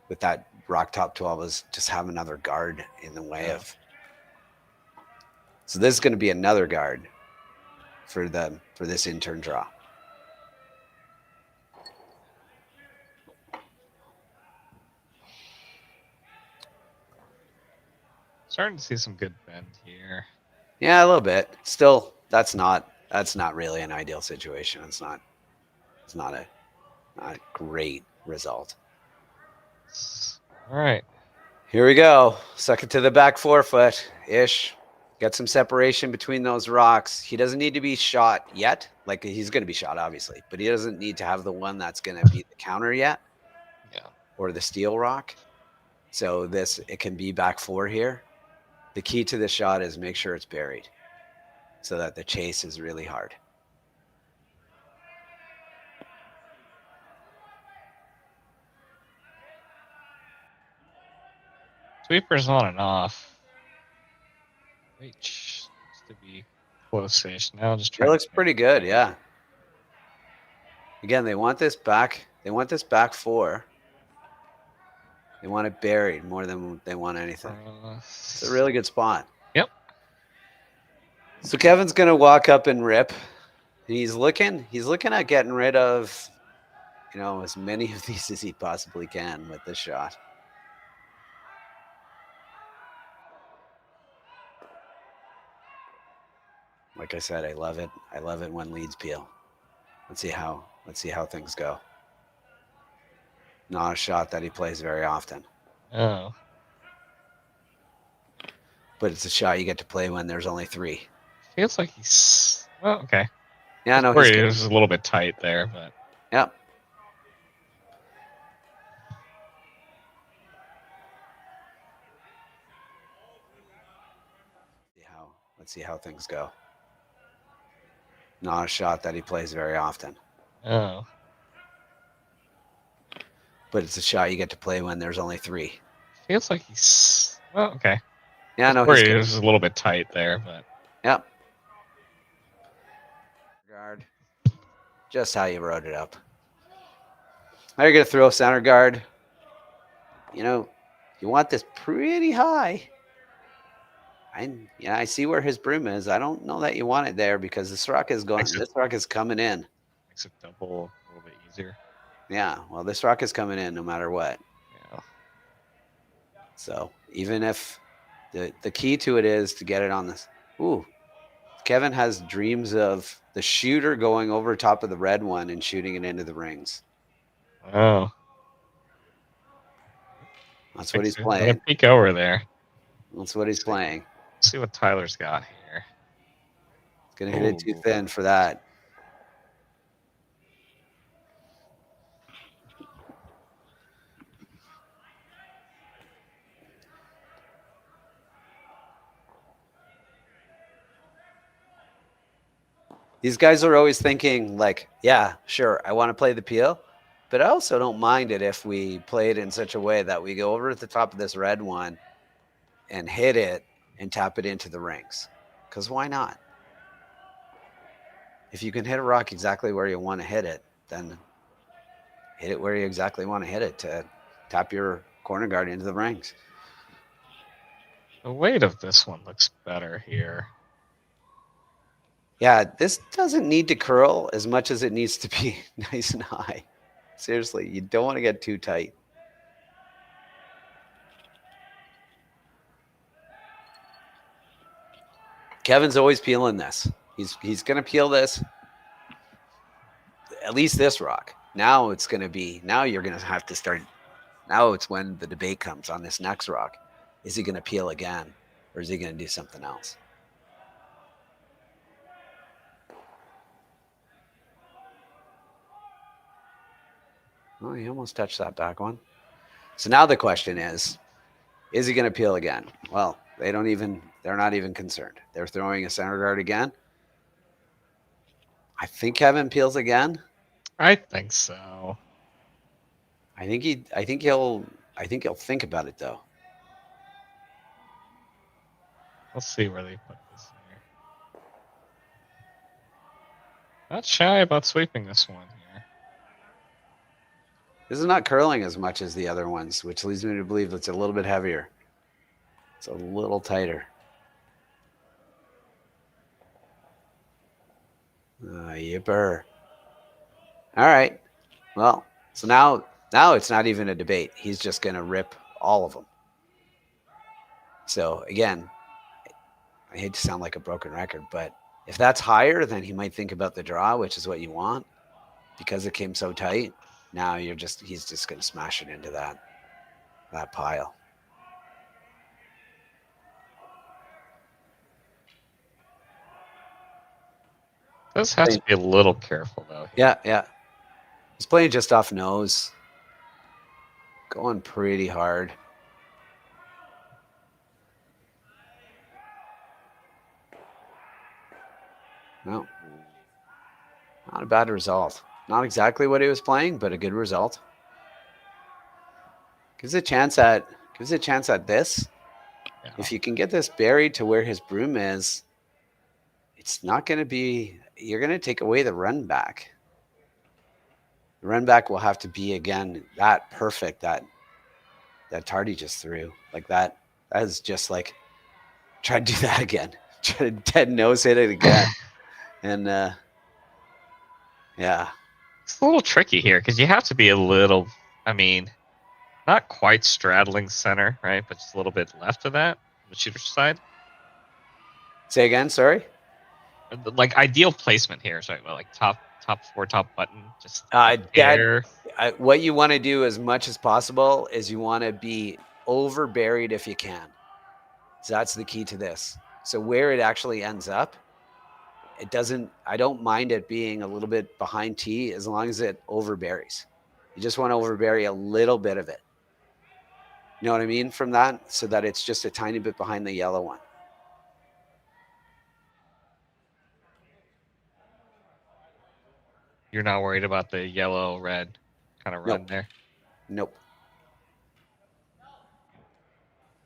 with that rock top 12 is just have another guard in the way of. So this is going to be another guard for this in turn draw. Starting to see some good bend here. Yeah, a little bit. Still, that's not really an ideal situation. It's not a great result. All right. Here we go. Suck it to the back 4 foot ish. Get some separation between those rocks. He doesn't need to be shot yet. Like he's going to be shot, obviously, but he doesn't need to have the one that's going to be the counter yet. Yeah. Or the steel rock. So it can be back 4 here. The key to the shot is make sure it's buried so that the chase is really hard. Sweeper's on and off. Reach to be close-ish. Now just try. It looks pretty good, yeah. Again, they want this back. They want this back 4. They want it buried more than they want anything. It's a really good spot. Yep. So Kevin's gonna walk up and rip. He's looking at getting rid of, as many of these as he possibly can with this shot. Like I said, I love it. I love it when leads peel. Let's see how things go. Not a shot that he plays very often. Oh. But it's a shot you get to play when there's only 3. Feels like he's okay. Yeah, no, it was a little bit tight there, but yep. Let's see how things go. Not a shot that he plays very often. Oh. But it's a shot you get to play when there's only 3. Feels like he's okay. Yeah, no, it was a little bit tight there, but yep. Guard. Just how you wrote it up. Now you're gonna throw center guard. You want this pretty high. I see where his broom is. I don't know that you want it there because this rock is going. This rock is coming in. Makes it double a little bit easier. Yeah, well, this rock is coming in no matter what. Yeah. So even if the key to it is to get it on this. Ooh, Kevin has dreams of the shooter going over top of the red one and shooting it into the rings. Oh. That's what he's playing. Peek over there. That's what he's playing. Let's see what Tyler's got here. He's going to hit it too thin for that. These guys are always thinking like, yeah, sure, I want to play the peel, but I also don't mind it if we play it in such a way that we go over at the top of this red one and hit it and tap it into the rings. Because why not? If you can hit a rock exactly where you want to hit it, then hit it where you exactly want to hit it to tap your corner guard into the rings. The weight of this one looks better here. Yeah, this doesn't need to curl as much as it needs to be nice and high. Seriously, you don't want to get too tight. Kevin's always peeling this. He's going to peel this, at least this rock. Now it's going to be, now you're going to have to start, now it's when the debate comes on this next rock. Is he going to peel again or is he going to do something else? Oh, he almost touched that back one. So now the question is he going to peel again? Well, they're not even concerned. They're throwing a center guard again. I think Kevin peels again. I think so. I think he'll think about it though. Let's see where they put this here. Not shy about sweeping this one here. This is not curling as much as the other ones, which leads me to believe it's a little bit heavier. It's a little tighter. Yipper. All right. Well, so now it's not even a debate. He's just going to rip all of them. So again, I hate to sound like a broken record, but if that's higher, then he might think about the draw, which is what you want. Because it came so tight, now he's just going to smash it into that pile. This has to be a little careful though. Yeah. He's playing just off nose. Going pretty hard. No. Not a bad result. Not exactly what he was playing, but a good result. Gives a chance at this. Yeah. If you can get this buried to where his broom is, it's not going to be, you're going to take away the run back. The run back will have to be, again, that perfect that Tardy just threw. Like that is just like, try to do that again. Try to dead nose hit it again. And yeah. It's a little tricky here because you have to be a little, not quite straddling center, right? But just a little bit left of that, the shooter's side. Say again, sorry? Like ideal placement here. Sorry, like top button. Just there. What you want to do as much as possible is you want to be over buried if you can. So that's the key to this. So where it actually ends up, I don't mind it being a little bit behind tee as long as it overburies. You just want to overbury a little bit of it. You know what I mean from that? So that it's just a tiny bit behind the yellow one. You're not worried about the yellow-red kind of run there? Nope.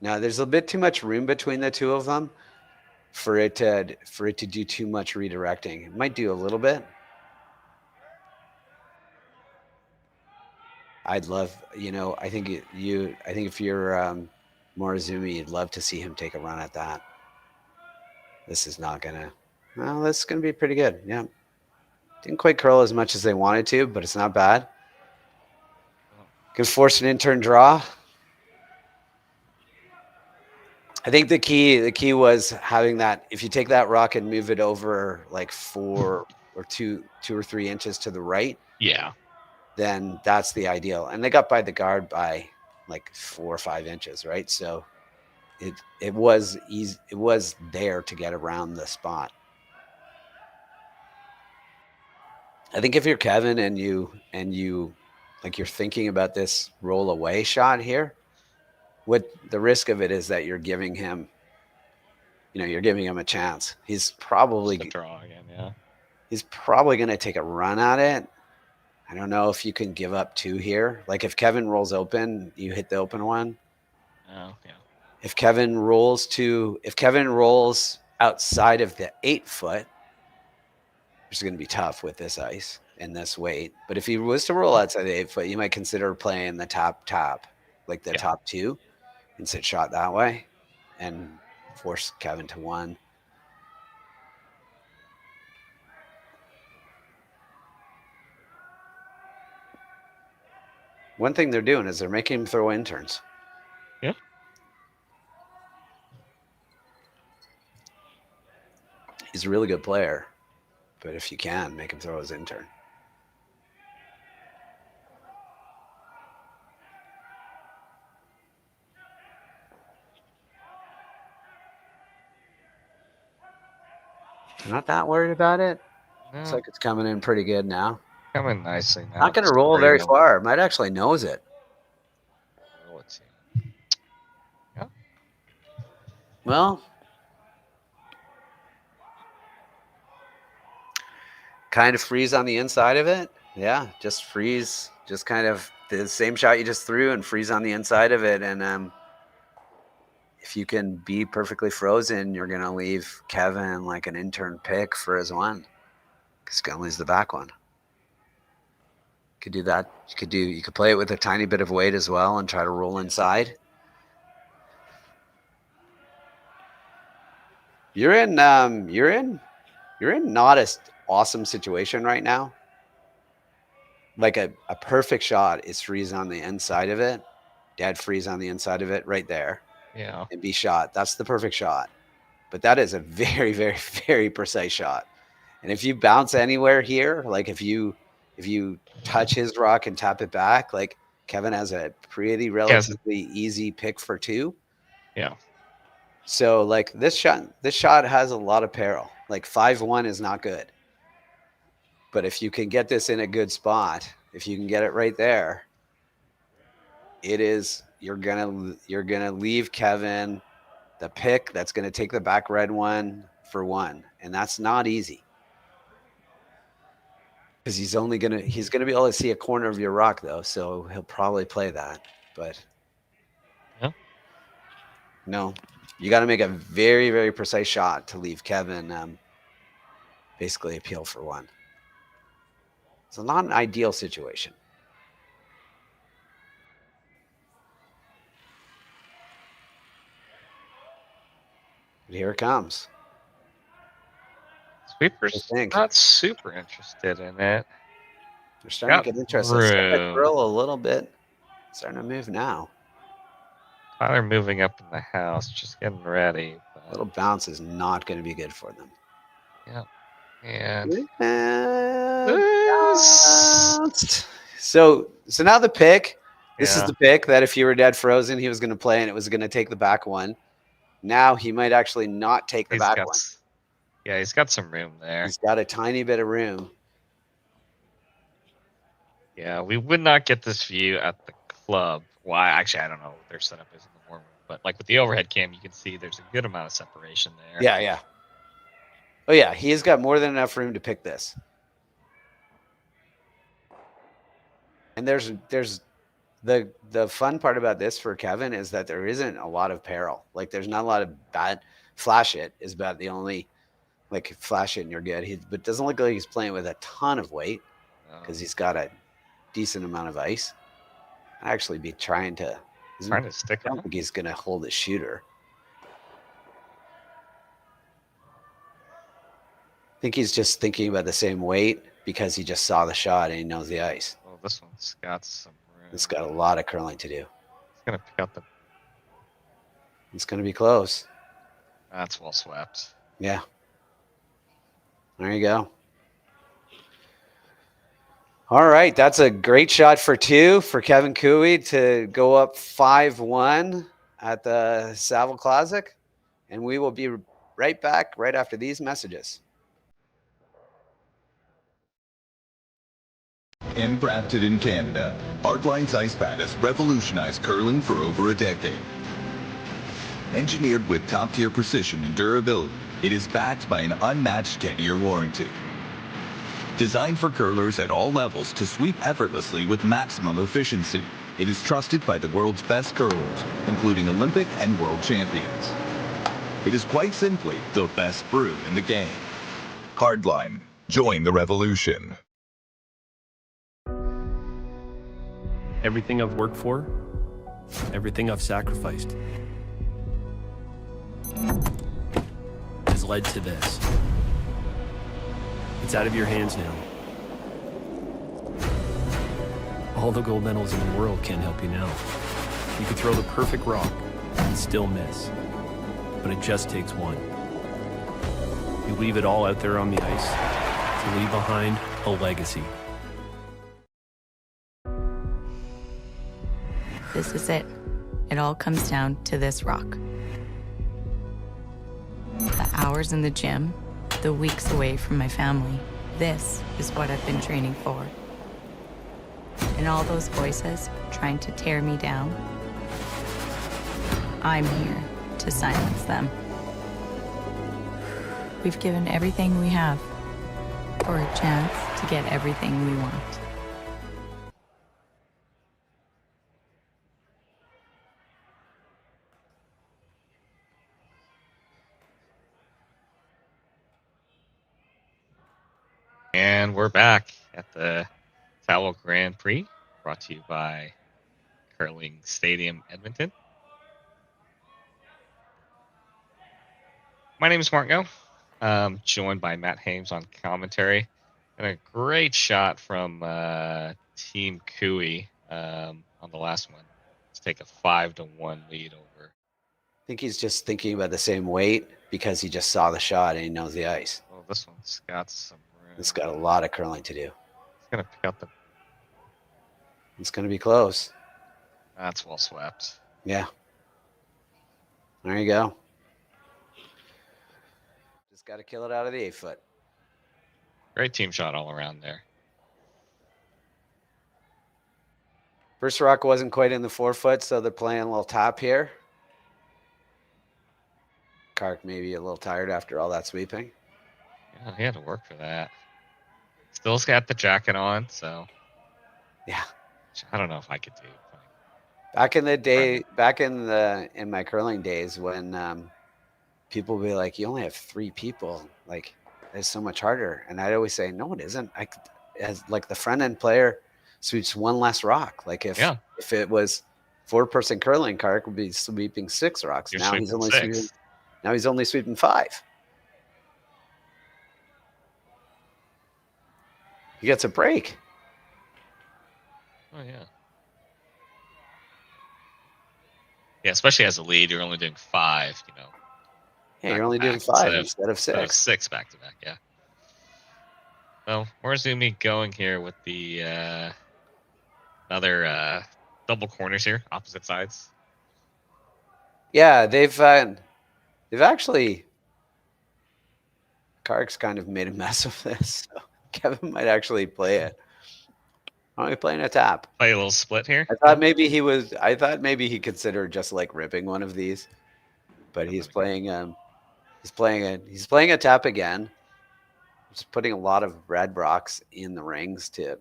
Now there's a bit too much room between the two of them for it to do too much redirecting. It might do a little bit. I'd love, I think if you're Morozumi, you'd love to see him take a run at that. This is not gonna. Well, this is gonna be pretty good. Yeah. Didn't quite curl as much as they wanted to, but it's not bad. Can force an in-turn draw. I think the key was having that. If you take that rock and move it over like 4 or 2 or 3 inches to the right, yeah, then that's the ideal. And they got by the guard by like 4 or 5 inches, right? So it was easy. It was there to get around the spot. I think if you're Kevin and you like you're thinking about this roll away shot here, what the risk of it is that you're giving him a chance. He's probably draw again, yeah. He's probably going to take a run at it. I don't know if you can give up 2 here. Like if Kevin rolls open, you hit the open one. Oh, yeah. If Kevin rolls outside of the 8 foot, which is going to be tough with this ice and this weight. But if he was to roll outside the 8 foot, you might consider playing the top, like the top 2, and sit shot that way and force Kevin to 1. One thing they're doing is they're making him throw interns. Yeah. He's a really good player. But if you can, make him throw his intern. I'm not that worried about it. No. Looks like it's coming in pretty good now. Coming nicely now. Not going to roll very far. Might actually nose it. Let's see. Yeah. Well, kind of freeze on the inside of it. Yeah, just freeze. Just kind of the same shot you just threw and freeze on the inside of it. And if you can be perfectly frozen, you're going to leave Kevin like an intern pick for his one. Because he's going to lose the back one. Could do that. You could play it with a tiny bit of weight as well and try to roll inside. You're in not an awesome situation right now. Like a perfect shot is freeze on the inside of it, dead freeze on the inside of it right there. Yeah. And be shot. That's the perfect shot. But that is a very, very, very precise shot. And if you bounce anywhere here, like if you touch his rock and tap it back, like Kevin has a pretty relatively easy pick for 2. Yeah. So like this shot has a lot of peril. Like 5-1 is not good. But if you can get this in a good spot, if you can get it right there, you're gonna leave Kevin the pick that's gonna take the back red one for 1. And that's not easy. Because he's gonna be able to see a corner of your rock though, so he'll probably play that. But yeah. No. You got to make a very, very precise shot to leave Kevin basically appeal for 1. It's not an ideal situation. But here it comes. Sweeper's not super interested in it. They're starting to get interested. Starting to grow a little bit. Starting to move now. Tyler moving up in the house, just getting ready. But... A little bounce is not going to be good for them. Yeah. And so now the pick. This is the pick that if you were dead frozen, he was going to play, and it was going to take the back one. Now he might actually not take the back one. Yeah, he's got some room there. He's got a tiny bit of room. Yeah, we would not get this view at the club. Well, actually, I don't know what their setup is in the war room, but like with the overhead cam, you can see there's a good amount of separation there. Yeah, yeah. Oh yeah, he's got more than enough room to pick this. And there's the fun part about this for Kevin is that there isn't a lot of peril. Like there's not a lot of bad. Flash it is about the only, like flash it and you're good. But it doesn't look like he's playing with a ton of weight because he's got a decent amount of ice. I'd actually be trying to stick. I don't think he's going to hold his shooter. I think he's just thinking about the same weight because he just saw the shot and he knows the ice. Oh, this one's got some room. It's got a lot of curling to do. It's going to pick up the... It's going to be close. That's well swept. Yeah. There you go. All right, that's a great shot for 2 for Kevin Cooey to go up 5-1 at the Saville Classic. And we will be right back right after these messages. In Brampton, in Canada, Hardline's ice pad has revolutionized curling for over a decade. Engineered with top-tier precision and durability, it is backed by an unmatched 10-year warranty. Designed for curlers at all levels to sweep effortlessly with maximum efficiency, it is trusted by the world's best curlers, including Olympic and world champions. It is quite simply the best brew in the game. Hardline, join the revolution. Everything I've worked for, everything I've sacrificed, has led to this. It's out of your hands now. All the gold medals in the world can't help you now. You can throw the perfect rock and still miss, but it just takes one. You leave it all out there on the ice to leave behind a legacy. This is it. It all comes down to this rock. The hours in the gym, the weeks away from my family, This is what I've been training for. And all those voices trying to tear me down, I'm here to silence them. We've given everything we have for a chance to get everything we want. And we're back at the Saville Grand Prix, brought to you by Curling Stadium, Edmonton. My name is Mark Go. Joined by Matt Hames on commentary. And a great shot from Team Kui on the last one. Let's take a 5-1 lead over. I think he's just thinking about the same weight because he just saw the shot and he knows the ice. Oh, this one's got some room. It's got a lot of curling to do. It's going to pick up the... It's going to be close. That's well swept. Yeah. There you go. Just got to kill it out of the 8-foot. Great team shot all around there. First rock wasn't quite in the 4-foot, so they're playing a little top here. Kark maybe a little tired after all that sweeping. Yeah, he had to work for that. Still's got the jacket on, so... Yeah. I don't know if I could do. Back in the day, in my curling days, when people would be like, "You only have 3 people, like it's so much harder," and I'd always say, "No, it isn't." As like the front end player sweeps one less rock. Like if it was 4-person curling, Kark would be sweeping 6 rocks. Now he's only sweeping 5. He gets a break. Oh yeah. Yeah, especially as a lead, you're only doing 5, you know. Yeah, you're only doing 5 instead of 6. 6 back to back, yeah. Well, Morozumi going here with the another double corners here, opposite sides. Yeah, they've actually Kark's kind of made a mess of this. So Kevin might actually play it. Why don't we play in a tap? Play a little split here. I thought maybe he considered just like ripping one of these, but he's playing a tap again. Just putting a lot of red rocks in the rings to.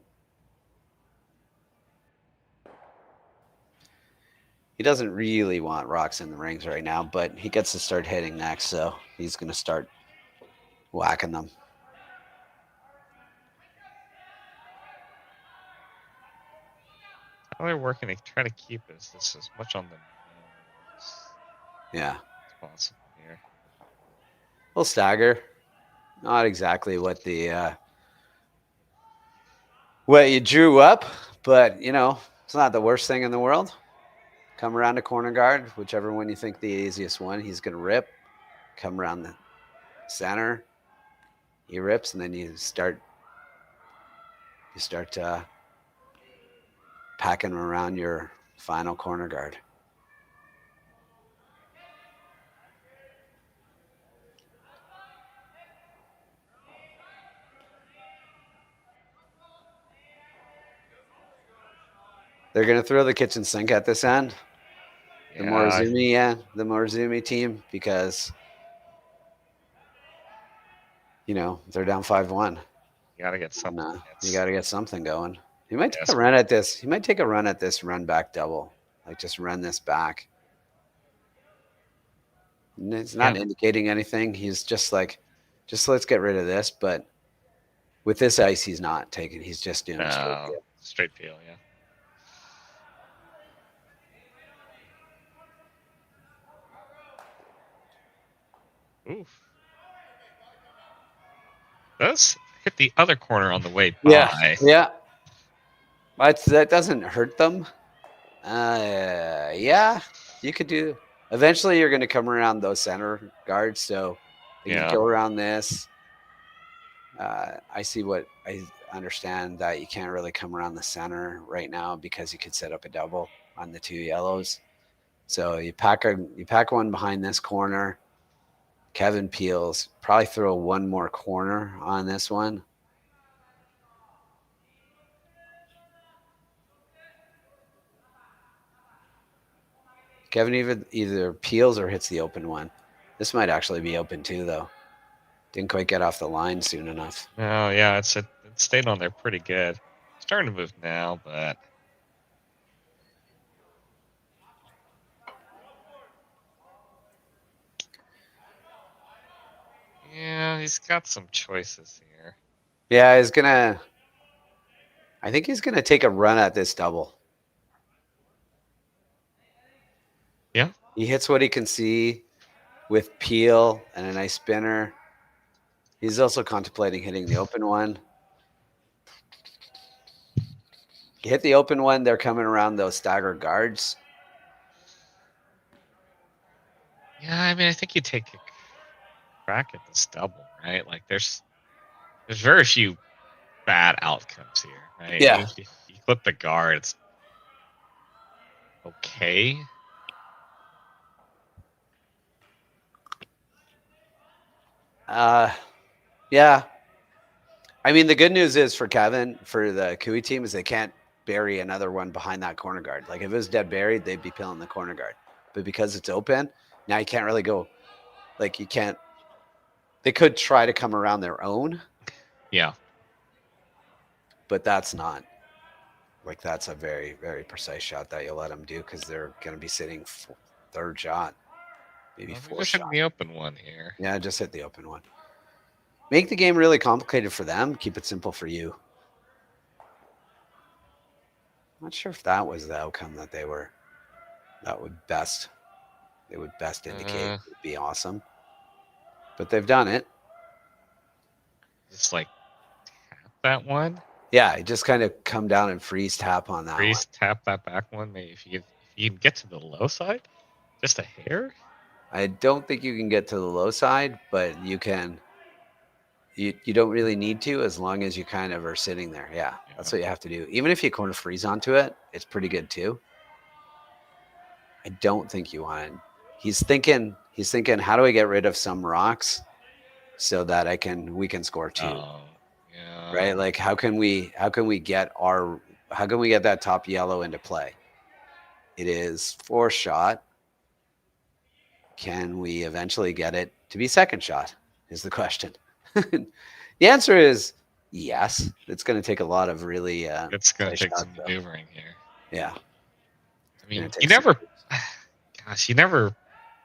He doesn't really want rocks in the rings right now, but he gets to start hitting next, so he's going to start whacking them. How they're working to try to keep this as much on the nose Yeah. as possible here. We'll stagger. Not exactly what what you drew up, but you know, it's not the worst thing in the world. Come around the corner guard, whichever one you think the easiest one, he's gonna rip. Come around the center, he rips, and then you start packing around your final corner guard. They're going to throw the kitchen sink at this end. The Morozumi team, because, you know, they're down 5-1. You got to get something. You got to get something going. He might take a run at this. He might take a run at this run back double. Like just run this back. And it's not indicating anything. He's just like, let's get rid of this. But with this ice, he's not taking. He's just doing a straight peel. Straight peel, yeah. Oof. Does hit the other corner on the way by. Yeah. But that doesn't hurt them. Yeah, you could do. Eventually, you're going to come around those center guards, so you can go around this. I understand that you can't really come around the center right now because you could set up a double on the 2 yellows. So you pack one behind this corner. Kevin peels. Probably throw one more corner on this one. Kevin either peels or hits the open one. This might actually be open too, though. Didn't quite get off the line soon enough. Oh yeah, it stayed on there pretty good. Starting to move now, but yeah, he's got some choices here. Yeah, I think he's gonna take a run at this double. Yeah. He hits what he can see with peel and a nice spinner. He's also contemplating hitting the open one. He hit the open one. They're coming around those stagger guards. Yeah, I mean, I think you take a crack at this double, right? Like, there's very few bad outcomes here, right? Yeah. You clip the guard, it's okay. Yeah. I mean, the good news is for Kevin, for the Kui team, is they can't bury another one behind that corner guard. Like, if it was dead buried, they'd be peeling the corner guard. But because it's open, now you can't really go. Like, you can't. They could try to come around their own. Yeah. But that's not. Like, that's a very, very precise shot that you'll let them do because they're going to be sitting third shot. Maybe fourth just shot. hitting the open one here. Yeah, just hit the open one. Make the game really complicated for them. Keep it simple for you. I'm not sure if that was the outcome that they would best indicate would be awesome. But they've done it. Just like tap that one. Yeah, just kind of come down and freeze tap on that Freeze tap that back one. Maybe if you can get to the low side, just a hair. I don't think you can get to the low side, but you can. You don't really need to as long as you kind of are sitting there. Yeah, that's what you have to do. Even if you corner freeze onto it, it's pretty good too. I don't think you want it. He's thinking, how do I get rid of some rocks so that we can score two? Oh, yeah. Right? Like, how can we get that top yellow into play? It is 4 shot. Can we eventually get it to be second shot is the question. The answer is yes. It's going to take a lot of really. It's going to take some maneuvering here. Yeah. I mean, you never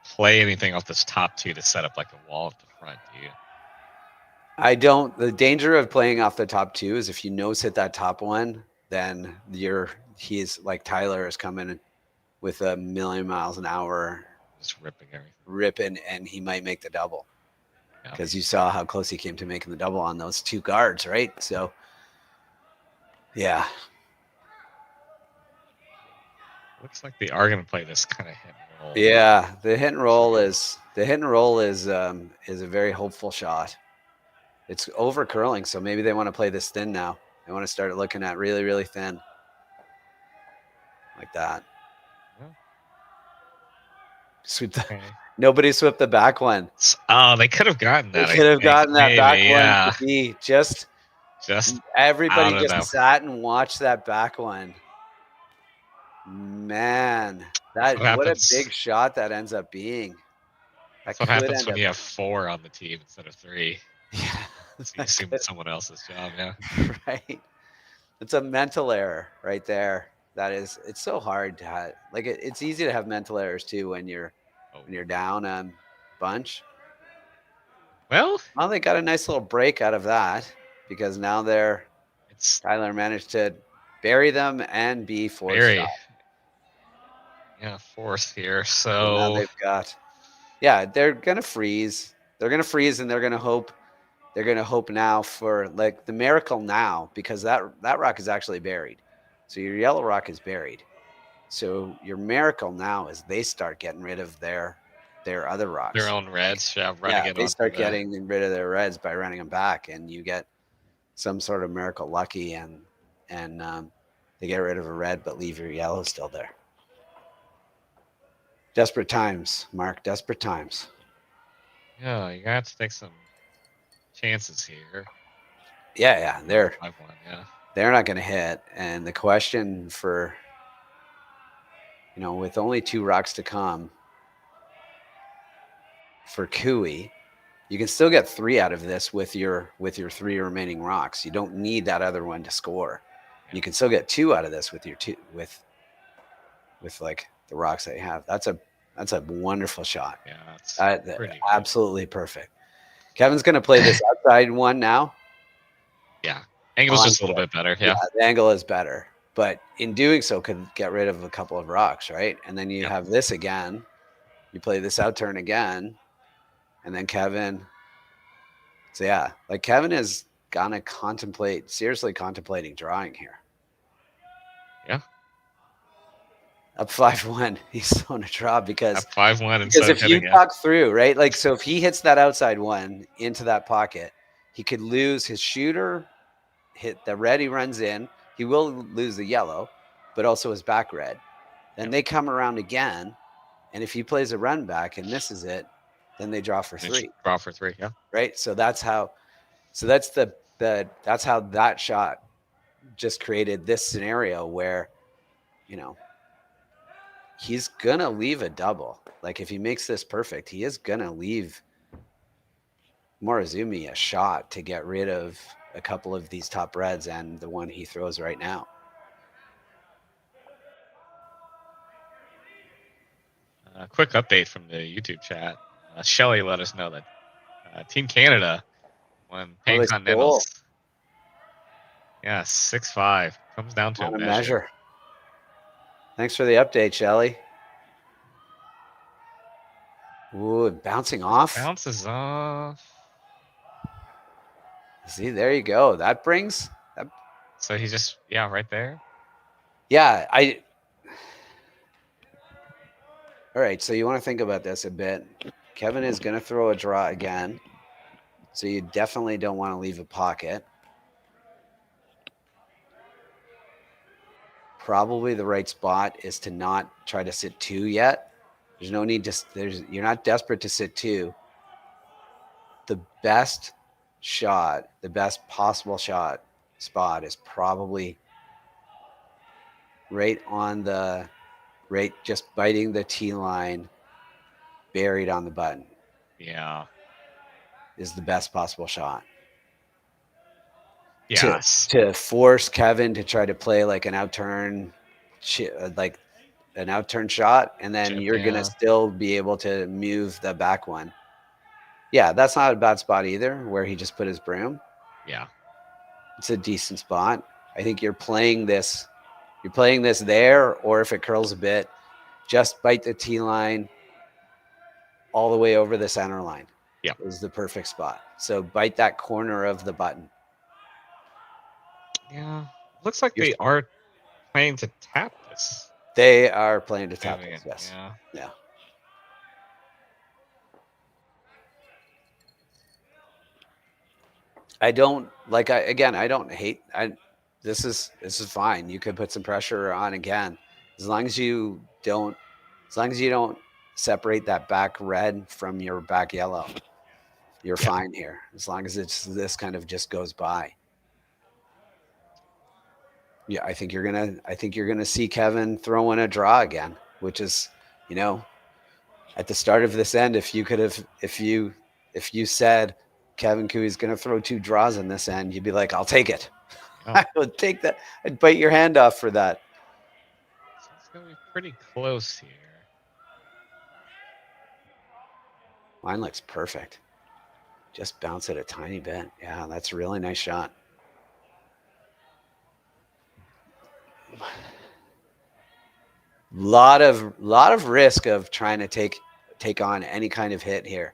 play anything off this top two to set up like a wall at the front, do you? I don't. The danger of playing off the top two is if you nose hit that top one, then he's like Tyler is coming with 1,000,000 miles an hour, just ripping, and he might make the double. Because you saw how close he came to making the double on those two guards, right? So, yeah. Looks like they are going to play this kind of hit and roll. Yeah, the hit and roll is a very hopeful shot. It's over curling, so maybe they want to play this thin now. They want to start looking at really, really thin, like that. Yeah. Sweep the. Nobody swept the back one. Oh, they could have gotten that. They could have gotten that back yeah. one to be just everybody just sat and watched that back one. Man, what a big shot that ends up being. That's what happens when you have 4 on the team instead of 3. Yeah. So you assume it's someone else's job, yeah. Right. It's a mental error right there. It's so hard to have, like, it's easy to have mental errors too when you're down a bunch. Well, they got a nice little break out of that because now Tyler managed to bury them and be fourth shot. Yeah, fourth here. So and now they've got, they're gonna freeze. They're gonna freeze and they're gonna hope. They're gonna hope now for like the miracle now because that rock is actually buried. So your yellow rock is buried. So your miracle now is they start getting rid of their other rocks. Their own reds. They start getting rid of their reds by running them back, and you get some sort of miracle lucky, and they get rid of a red but leave your yellow still there. Desperate times, Mark. Desperate times. Yeah, you got to take some chances here. Yeah. They're 5-1, yeah. They're not going to hit, and the question for you know, with only 2 rocks to come for Kui, you can still get 3 out of this with your 3 remaining rocks. You don't need that other one to score. You can still get 2 out of this with your 2 with like the rocks that you have. That's a wonderful shot. Yeah, that's pretty absolutely perfect. Kevin's going to play this outside one now. Yeah, angle's just a little bit better. Yeah, the angle is better, but in doing so, could get rid of a couple of rocks, right? And then you have this again. You play this out turn again, and then Kevin. So yeah, like Kevin is gonna seriously contemplating drawing here. Yeah. Up 5-1, he's on a draw because up 5-1. Because if you talk through, right, like so, if he hits that outside one into that pocket, he could lose his shooter. Hit the red, he runs in. He will lose the yellow, but also his back red. Then they come around again, and if he plays a run back and misses it, then they draw for 3. Draw for 3, yeah. Right. So that's how. So that's that's how that shot just created this scenario where, you know, he's gonna leave a double. Like if he makes this perfect, he is gonna leave Morozumi a shot to get rid of a couple of these top reds and the one he throws right now. A quick update from the YouTube chat. Shelly let us know that Team Canada won Pain Continentals. Yeah, 6-5. Comes down to a measure. Thanks for the update, Shelly. Ooh, bouncing off. Bounces off. See, there you go. That brings. So he's just, right there. Yeah, all right, so you want to think about this a bit. Kevin is going to throw a draw again. So you definitely don't want to leave a pocket. Probably the right spot is to not try to sit 2 yet. There's no need to, you're not desperate to sit 2. The best shot, the best possible spot is probably just biting the T line, buried on the button. Yeah. Is the best possible shot. Yes. To force Kevin to try to play like an outturn, shot, and then you're going to still be able to move the back one. Yeah, that's not a bad spot either, where he just put his broom. Yeah. It's a decent spot. I think you're playing this there, or if it curls a bit, just bite the T line all the way over the center line. Yeah. Is the perfect spot. So bite that corner of the button. Yeah. Looks like they are planning to tap this. They are planning to tap this, yes. Yeah. I don't hate. This is fine. You could put some pressure on again, as long as you don't separate that back red from your back yellow. You're fine here, as long as this kind of just goes by. Yeah, I think you're gonna see Kevin throwing a draw again, which is, you know, at the start of this end, if you said Kevin Kui's going to throw 2 draws in this end, you'd be like, I'll take it. Oh. I would take that. I'd bite your hand off for that. So it's going to be pretty close here. Mine looks perfect. Just bounce it a tiny bit. Yeah, that's a really nice shot. Lot of risk of trying to take on any kind of hit here.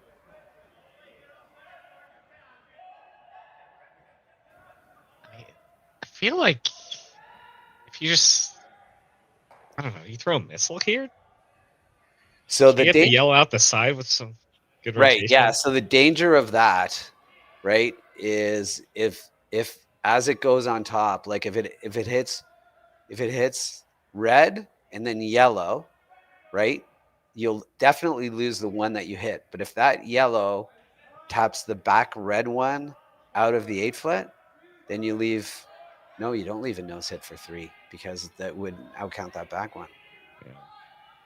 I feel like if you just, I don't know, you throw a missile here. So you have to yell out the side with some good rotation. Right. Yeah. So the danger of that, right, is if as it goes on top, like if it hits red and then yellow, right, you'll definitely lose the one that you hit. But if that yellow taps the back red one out of the 8-foot, then you don't leave a nose hit for 3, because that would outcount that back one. Yeah.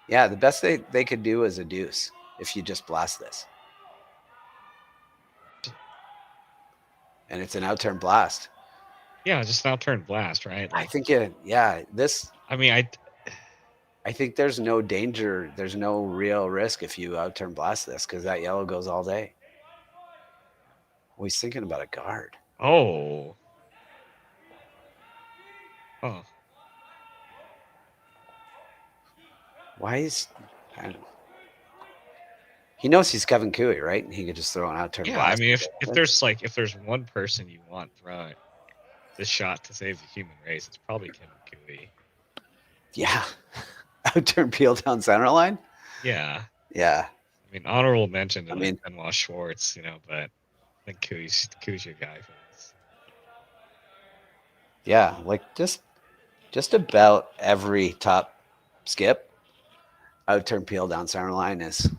Yeah, the best they could do is a deuce if you just blast this. And it's an out-turn blast. Yeah, just an out-turn blast, right? I think this. I mean, I think there's no danger. There's no real risk if you out-turn blast this because that yellow goes all day. Oh, he's thinking about a guard. Oh. Oh. Why is I don't know. He knows he's Kevin Cooey, right? He could just throw an out-turn Yeah, blast. I mean, if there's one person you want throwing this shot to save the human race, it's probably Kevin Cooey. Yeah. Out-turn peel down center line? Yeah. Yeah. I mean, honorable mention to Benoit Schwartz, but I think Cooey's your guy for this. Yeah, like just about every top skip, out-turn peel down center line is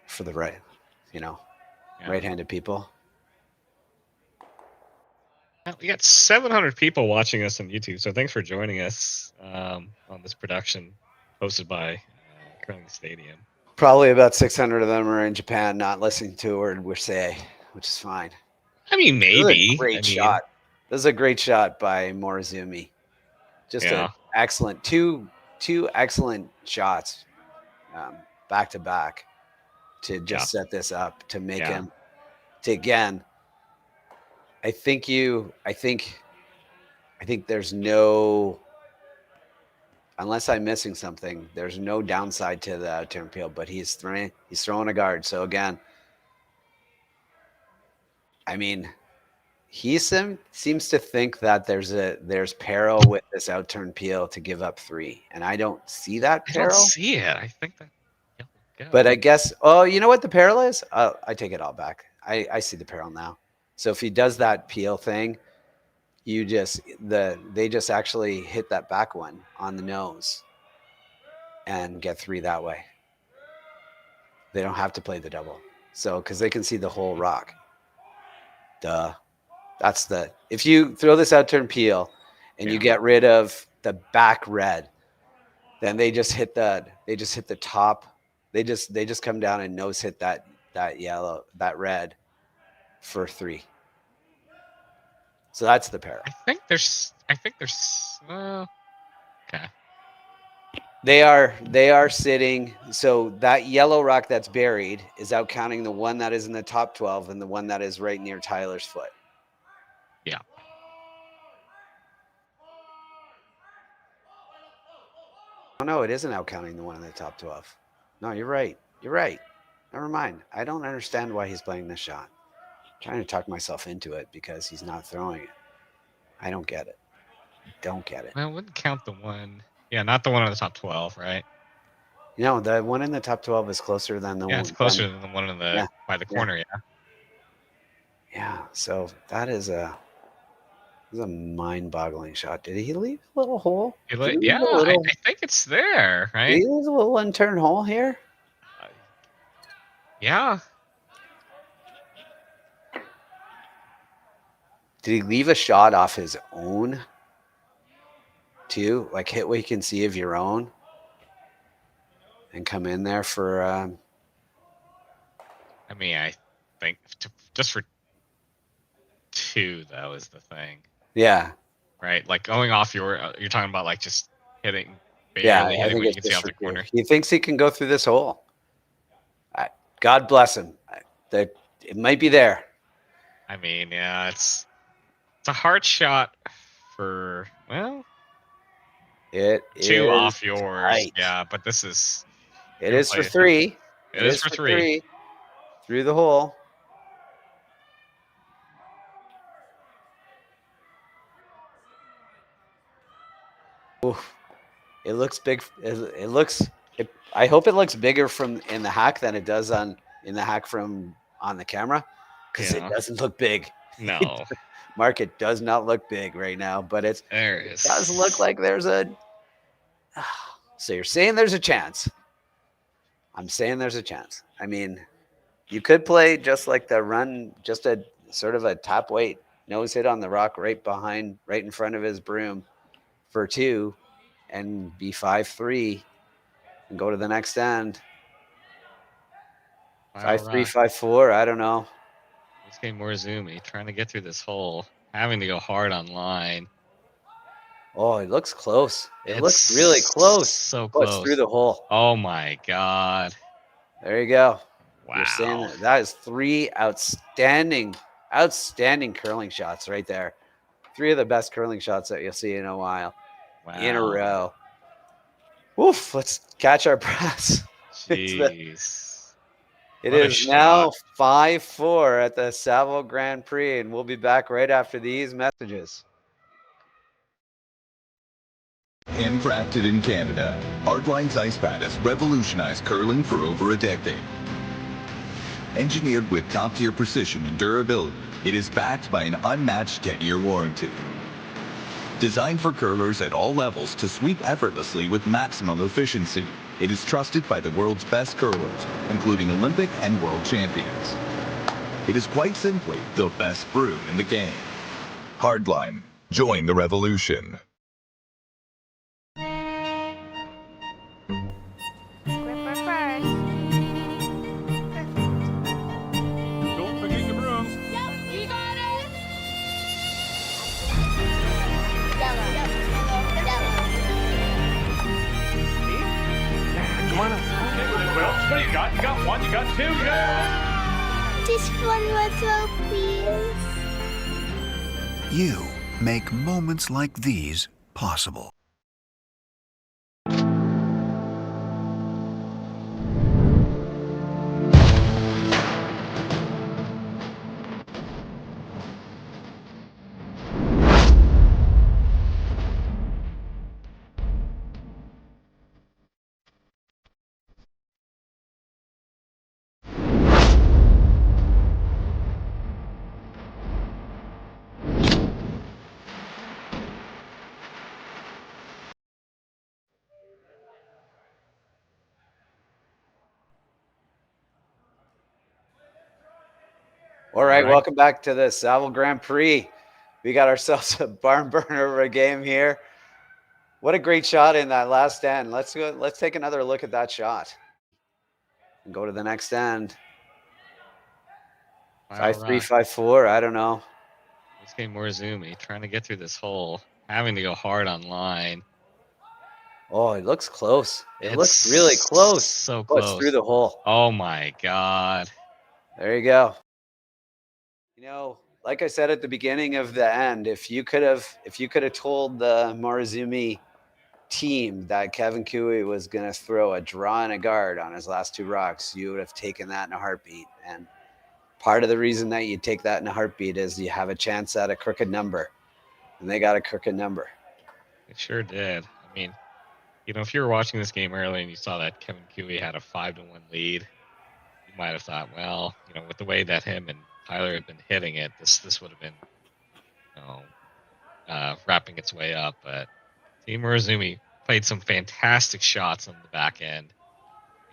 for the right-handed people. We got 700 people watching us on YouTube, so thanks for joining us on this production hosted by Curling Stadium. Probably about 600 of them are in Japan not listening to a word we say, which is fine. I mean, maybe. Great shot. This is a great shot by Morozumi. Just an excellent two excellent shots back to back to just set this up to make him to again. I think there's no, unless I'm missing something, there's no downside to the out-turn peel, but he's throwing a guard. So again, I mean, he seems to think that there's peril with this out-turn peel to give up 3, and I don't see that peril. I don't see it. I think that. But I guess, you know what the peril is? I take it all back. I see the peril now. So if he does that peel thing, they just actually hit that back one on the nose and get 3 that way. They don't have to play the double. So because they can see the whole rock. Duh. If you throw this out-turn peel and you get rid of the back red, then they just hit the top. They just come down and nose hit that yellow, that red for 3. So that's the peril. I think there's okay. They are sitting. So that yellow rock that's buried is out counting the one that is in the top 12 and the one that is right near Tyler's foot. Yeah. Oh no, it isn't out counting the one in the top 12. No, you're right. You're right. Never mind. I don't understand why he's playing this shot. I'm trying to talk myself into it because he's not throwing it. I don't get it. Don't get it. Well, I wouldn't count the one. Yeah, not the one in the top 12, right? No, the one in the top 12 is closer than the one. Yeah, it's closer than the one in the by the corner. Yeah. Yeah. So that is a mind-boggling shot. Did he leave a little hole? I think it's there, right? Did he leave a little unturned hole here? Yeah. Did he leave a shot off his own too? Like hit what you can see of your own and come in there for I mean, I think just for 2, that was the thing. Yeah. Right? Like going off you're talking about like just hitting I think what you can see just off the corner. He thinks he can go through this hole. God bless him. It might be there. I mean, yeah, it's a hard shot for it 2 is off yours. tight. Yeah, but this is it is for 3. It is for 3. Through the hole. Oof. It looks big. I hope it looks bigger from in the hack than it does in the hack from on the camera, because it doesn't look big. No, Mark, it does not look big right now, but it does look like there's a. So you're saying there's a chance? I'm saying there's a chance. I mean, you could play just like the run, just a sort of a top weight nose hit on the rock right in front of his broom for 2 and be 5-3 and go to the next end. Final 5-3, rock. 5-4. I don't know. Yusuke Morozumi trying to get through this hole, having to go hard on line. Oh, it looks close. It It's looks really close. So Oh, it's close. through the hole. Oh my god. There you go. Wow. You're saying that is 3 outstanding curling shots right there. 3 of the best curling shots that you'll see in a while. Wow. In a row. Oof, let's catch our breaths. Jeez. It What a is now shot. 5-4 at the Saville Grand Prix, and we'll be back right after these messages. Handcrafted in Canada, Hardline's ice pad has revolutionized curling for over a decade. Engineered with top-tier precision and durability, it is backed by an unmatched 10-year warranty. Designed for curlers at all levels to sweep effortlessly with maximum efficiency, it is trusted by the world's best curlers, including Olympic and world champions. It is quite simply the best brew in the game. Hardline, join the revolution. Gripper first. Don't forget your brooms. Yep, you got it. Yellow. Come on up. Okay, well, what do you got? You got 1, you got 2, you got... Just one more throw, please. You make moments like these possible. All right, welcome back to the Saville Grand Prix. We got ourselves a barn burner of a game here. What a great shot in that last end. Let's take another look at that shot. And go to the next end. 5-3, 5-4. I don't know. Yusuke Morozumi trying to get through this hole, having to go hard on line. Oh, it looks close. It looks really close. So Oh, close. it's through the hole. Oh my god. There you go. You know, like I said at the beginning of the end, if you could have told the Morozumi team that Kevin Koe was going to throw a draw and a guard on his last 2 rocks, you would have taken that in a heartbeat. And part of the reason that you take that in a heartbeat is you have a chance at a crooked number, and they got a crooked number. It sure did. I mean, you know, if you were watching this game early and you saw that Kevin Koe had a 5-1 lead, you might have thought, well, you know, with the way that him and Tyler had been hitting it, this would have been, you know, wrapping its way up. But Team Morozumi played some fantastic shots on the back end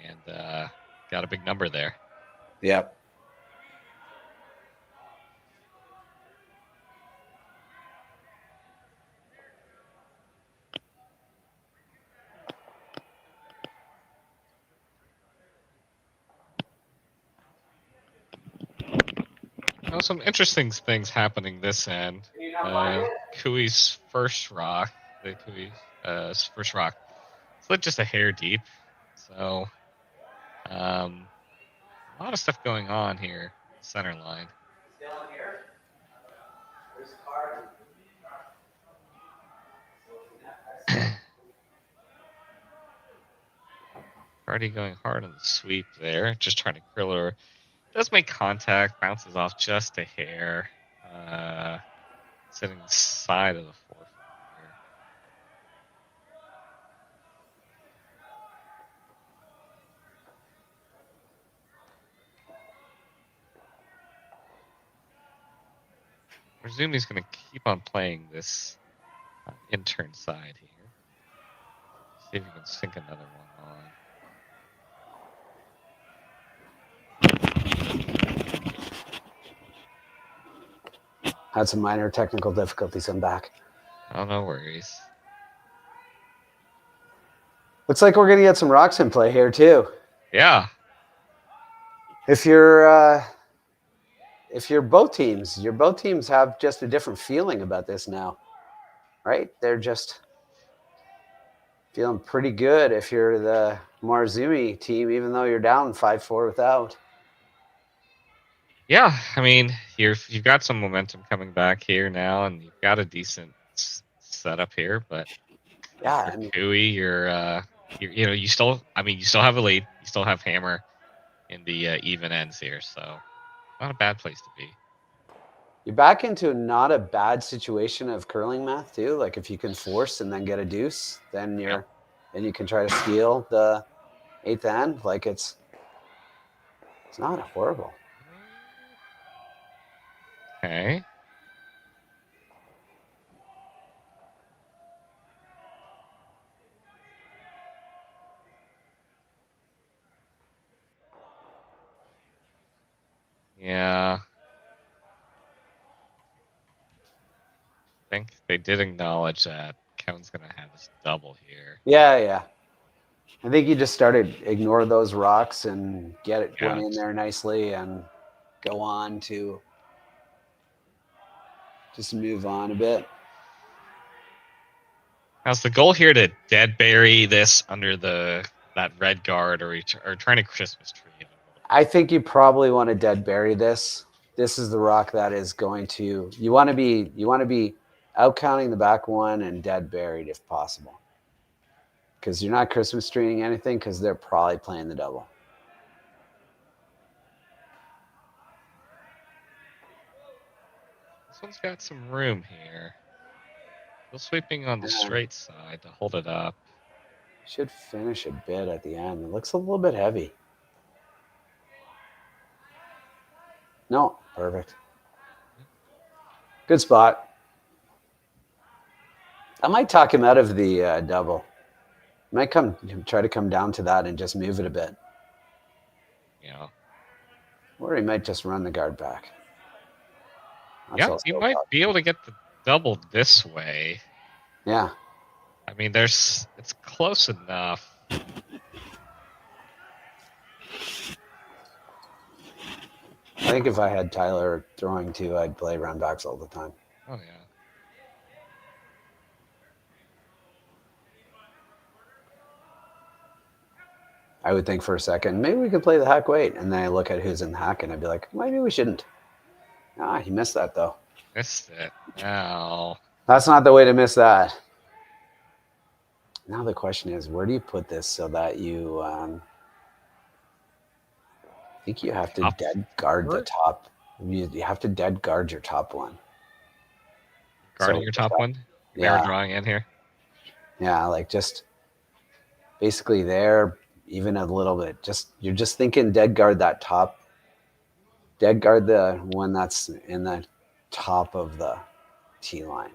and got a big number there. Yep. Well, some interesting things happening this end. Koe's first rock, first rock, slid just a hair deep. So, a lot of stuff going on here, center line. Already going hard on the sweep there, just trying to grill her. Does make contact, bounces off just a hair. Sitting side of the 4-foot here. Mozozumi's going to keep on playing this intern side here. See if he can sink another one on. Had some minor technical difficulties. I'm back. Oh, no worries. Looks like we're gonna get some rocks in play here too. Yeah. If you're both teams, your both teams have just a different feeling about this now, right? They're just feeling pretty good if you're the Morozumi team, even though you're down 5-4 without. Yeah, I mean, you've got some momentum coming back here now, and you've got a decent setup here. But yeah, for Kui, you still have a lead. You still have hammer in the even ends here, so not a bad place to be. You're back into not a bad situation of curling math too. Like if you can force and then get a deuce, then you can try to steal the 8th end. Like it's not horrible. Okay. Yeah. I think they did acknowledge that Kevin's going to have his double here. Yeah. I think you just started ignore those rocks and get it one in there nicely and go on to just move on a bit. How's the goal here to dead bury this under that red guard or trying to Christmas tree it? I think you probably want to dead bury this. This is the rock that is going to you want to be out counting the back one and dead buried if possible. Because you're not Christmas treeing anything because they're probably playing the double. This one's got some room here. Still sweeping on the straight side to hold it up. Should finish a bit at the end. It looks a little bit heavy. No, perfect. Good spot. I might talk him out of the double. Might try to come down to that and just move it a bit. Yeah. Or he might just run the guard back. You might be able to get the double this way. Yeah. I mean, it's close enough. I think if I had Tyler throwing too, I'd play round backs all the time. Oh, yeah. I would think for a second, maybe we could play the hack weight. And then I look at who's in the hack and I'd be like, maybe we shouldn't. Ah, he missed that though. Missed it. No. That's not the way to miss that. Now the question is, where do you put this so that you, I think you have to dead guard the top. You have to dead guard your top one. Guarding your top one? Yeah. Drawing in here? Yeah, like just basically there, even a little bit. You're just thinking dead guard that top. Dead guard the one that's in the top of the T line.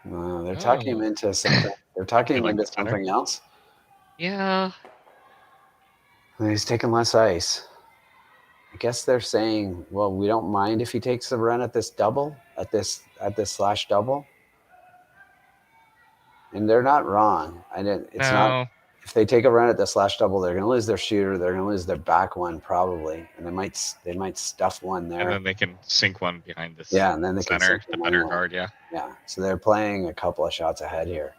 They're talking him into something. They're talking him into something else. Yeah. And he's taking less ice. I guess they're saying, well, we don't mind if he takes a run at this double, at this slash double. And they're not wrong. Not. If they take a run at the slash double, they're going to lose their shooter. They're going to lose their back one probably, and they might stuff one there. And then they can sink one behind this. Yeah, and then they center, can the better guard. Yeah. Yeah. So they're playing a couple of shots ahead here,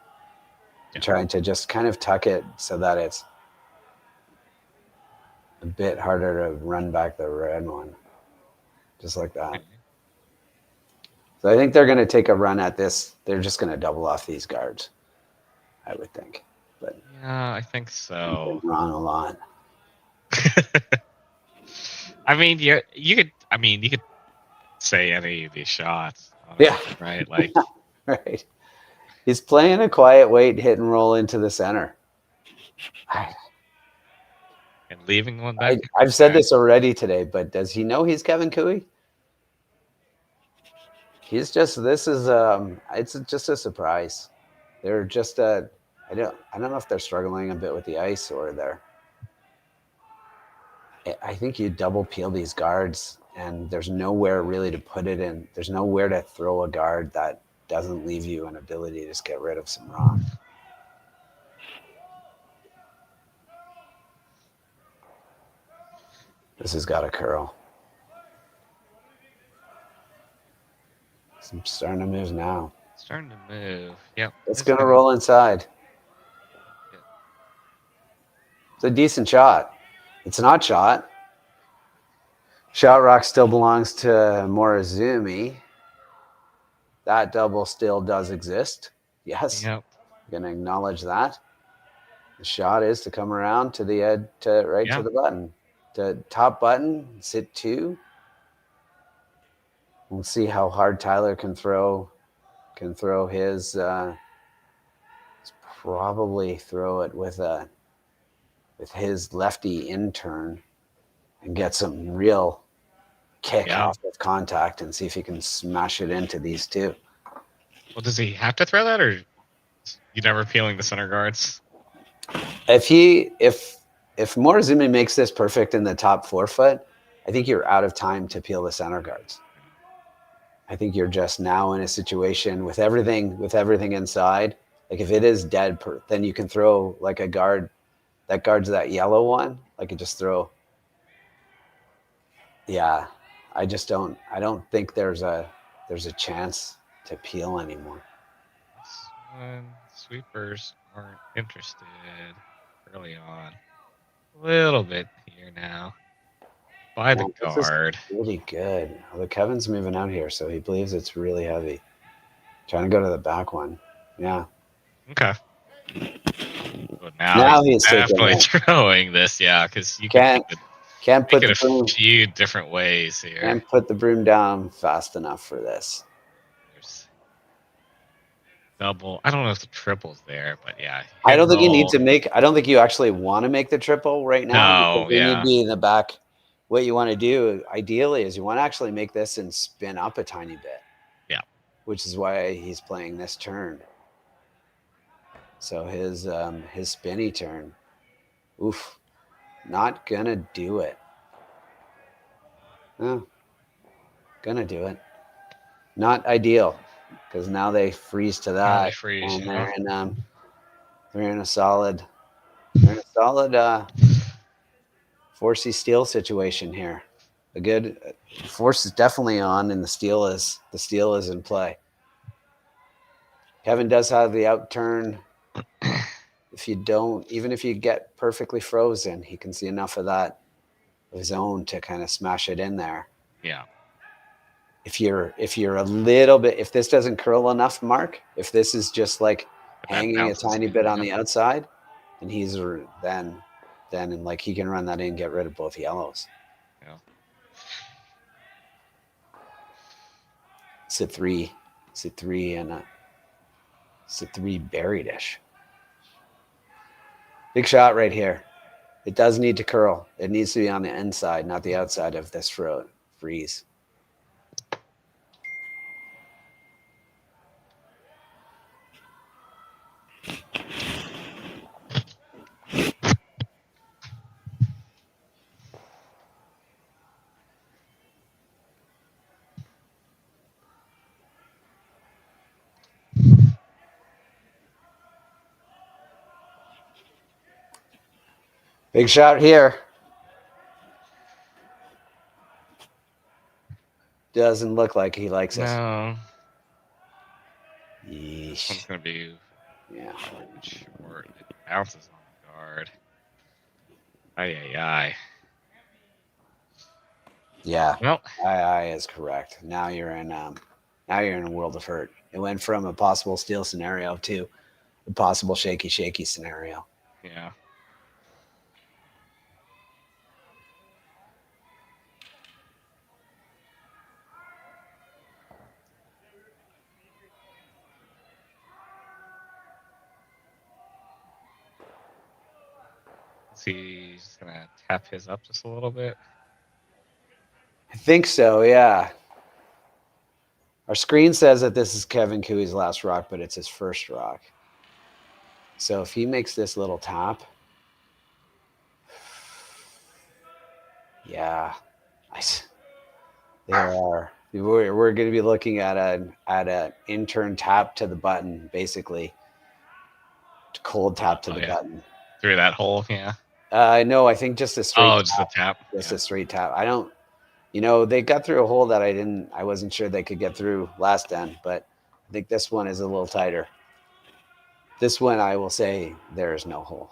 trying to just kind of tuck it so that it's a bit harder to run back the red one, just like that. So I think they're going to take a run at this. They're just going to double off these guards, I would think. But yeah, I think so. Wrong a lot. I mean, you could say any of these shots. Yeah. Right. Like. Right. He's playing a quiet weight hit and roll into the center. And leaving one back. I've said this already today, but does he know he's Kevin Cooey? It's just a surprise. They're just I don't know if they're struggling a bit with the ice or I think you double peel these guards, and there's nowhere really to put it in. There's nowhere to throw a guard that doesn't leave you an ability to just get rid of some rock. This has got to curl. I'm starting to move now. Starting to move. Yep. It's going to roll inside. It's a decent shot. It's an odd shot. Shot rock still belongs to Morozumi. That double still does exist. Yes. Yep. I'm going to acknowledge that. The shot is to come around to the edge, to the button. To top button, sit 2. We'll see how hard Tyler can throw his. Probably throw it with his lefty in turn and get some real kick off with contact and see if he can smash it into these two. Well, does he have to throw that, or you never peeling the center guards? If Morozumi makes this perfect in the top 4 foot, I think you're out of time to peel the center guards. I think you're just now in a situation with everything inside. Like if it is dead, then you can throw like a guard that guards that yellow one. Like you just throw. Yeah, I don't think there's a chance to peel anymore. Sweepers aren't interested early on. A little bit here now. By the guard. Really good. Although Kevin's moving out here, so he believes it's really heavy. Trying to go to the back one. Yeah. Okay. Well, now he's definitely taking throwing this, because you can't put it the broom, a few different ways here. Can't put the broom down fast enough for this. There's double. I don't know if the triple's there, but yeah. I don't think you need to make. I don't think you actually want to make the triple right now. No, you need to be in the back. What you want to do ideally is you want to actually make this and spin up a tiny bit. Yeah. Which is why he's playing this turn. So his spinny turn. Oof. Not gonna do it. No. Gonna do it. Not ideal. Because now they freeze to that. They freeze, and they're in a solid 4C steel situation here. A good force is definitely on, and the steel is in play. Kevin does have the out turn. Even if you get perfectly frozen, he can see enough of that of his own to kind of smash it in there. Yeah. If you're a little bit, if this doesn't curl enough, Mark, if this is just like hanging a tiny bit on the outside, and he's then like he can run that in, get rid of both yellows. Yeah. Sit three buried-ish. Big shot right here. It does need to curl. It needs to be on the inside, not the outside of this freeze. Big shot here. Doesn't look like he likes it. No. Yeesh. This one's going to be short. It bounces on the guard. Aye. Yeah. Well, aye is correct. Now you're in a world of hurt. It went from a possible steal scenario to a possible shaky scenario. Yeah. He's going to tap his up just a little bit. I think so, yeah. Our screen says that this is Kevin Cooey's last rock, but it's his first rock. So if he makes this little tap, yeah, nice. We're going to be looking at an intern tap to the button, basically. Cold tap to the button. Through that hole, yeah. No, I think just a straight tap. Just a tap. Just a straight tap. I don't, they got through a hole that I wasn't sure they could get through last end, but I think this one is a little tighter. This one, I will say, there is no hole.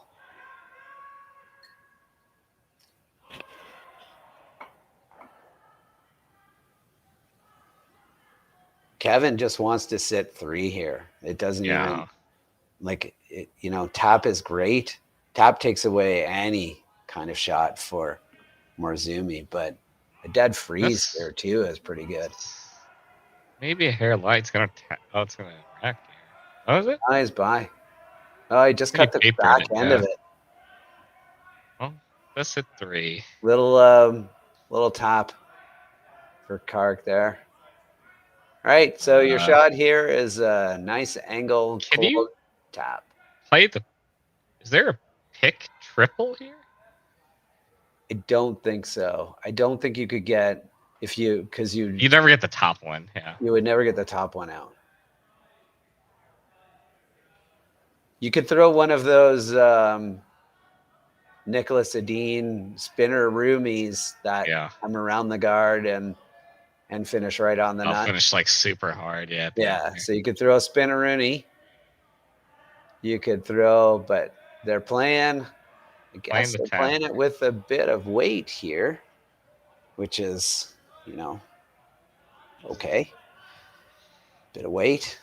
Kevin just wants to sit 3 here. It doesn't even, like, tap is great. Tap takes away any kind of shot for Morozumi, but a dead freeze there too is pretty good. Maybe a hair light. It's gonna it's gonna rack here. Oh, is it? Nice buy. Oh, he just cut the back end of it. Well, let's hit 3. Little tap for Kark there. All right, so your shot here is a nice angle. Can you tap? Play the. Is there a pick triple here? I don't think so. I don't think you could get because you never get the top one. Yeah, you would never get the top one out. You could throw one of those Nicholas Adine spinner roomies that come around the guard and finish right on the nut. Finish like super hard. Yeah. Yeah. So you could throw a spinneroonie. You could throw, but they're playing. I guess they're playing it with a bit of weight here, which is, okay. Bit of weight.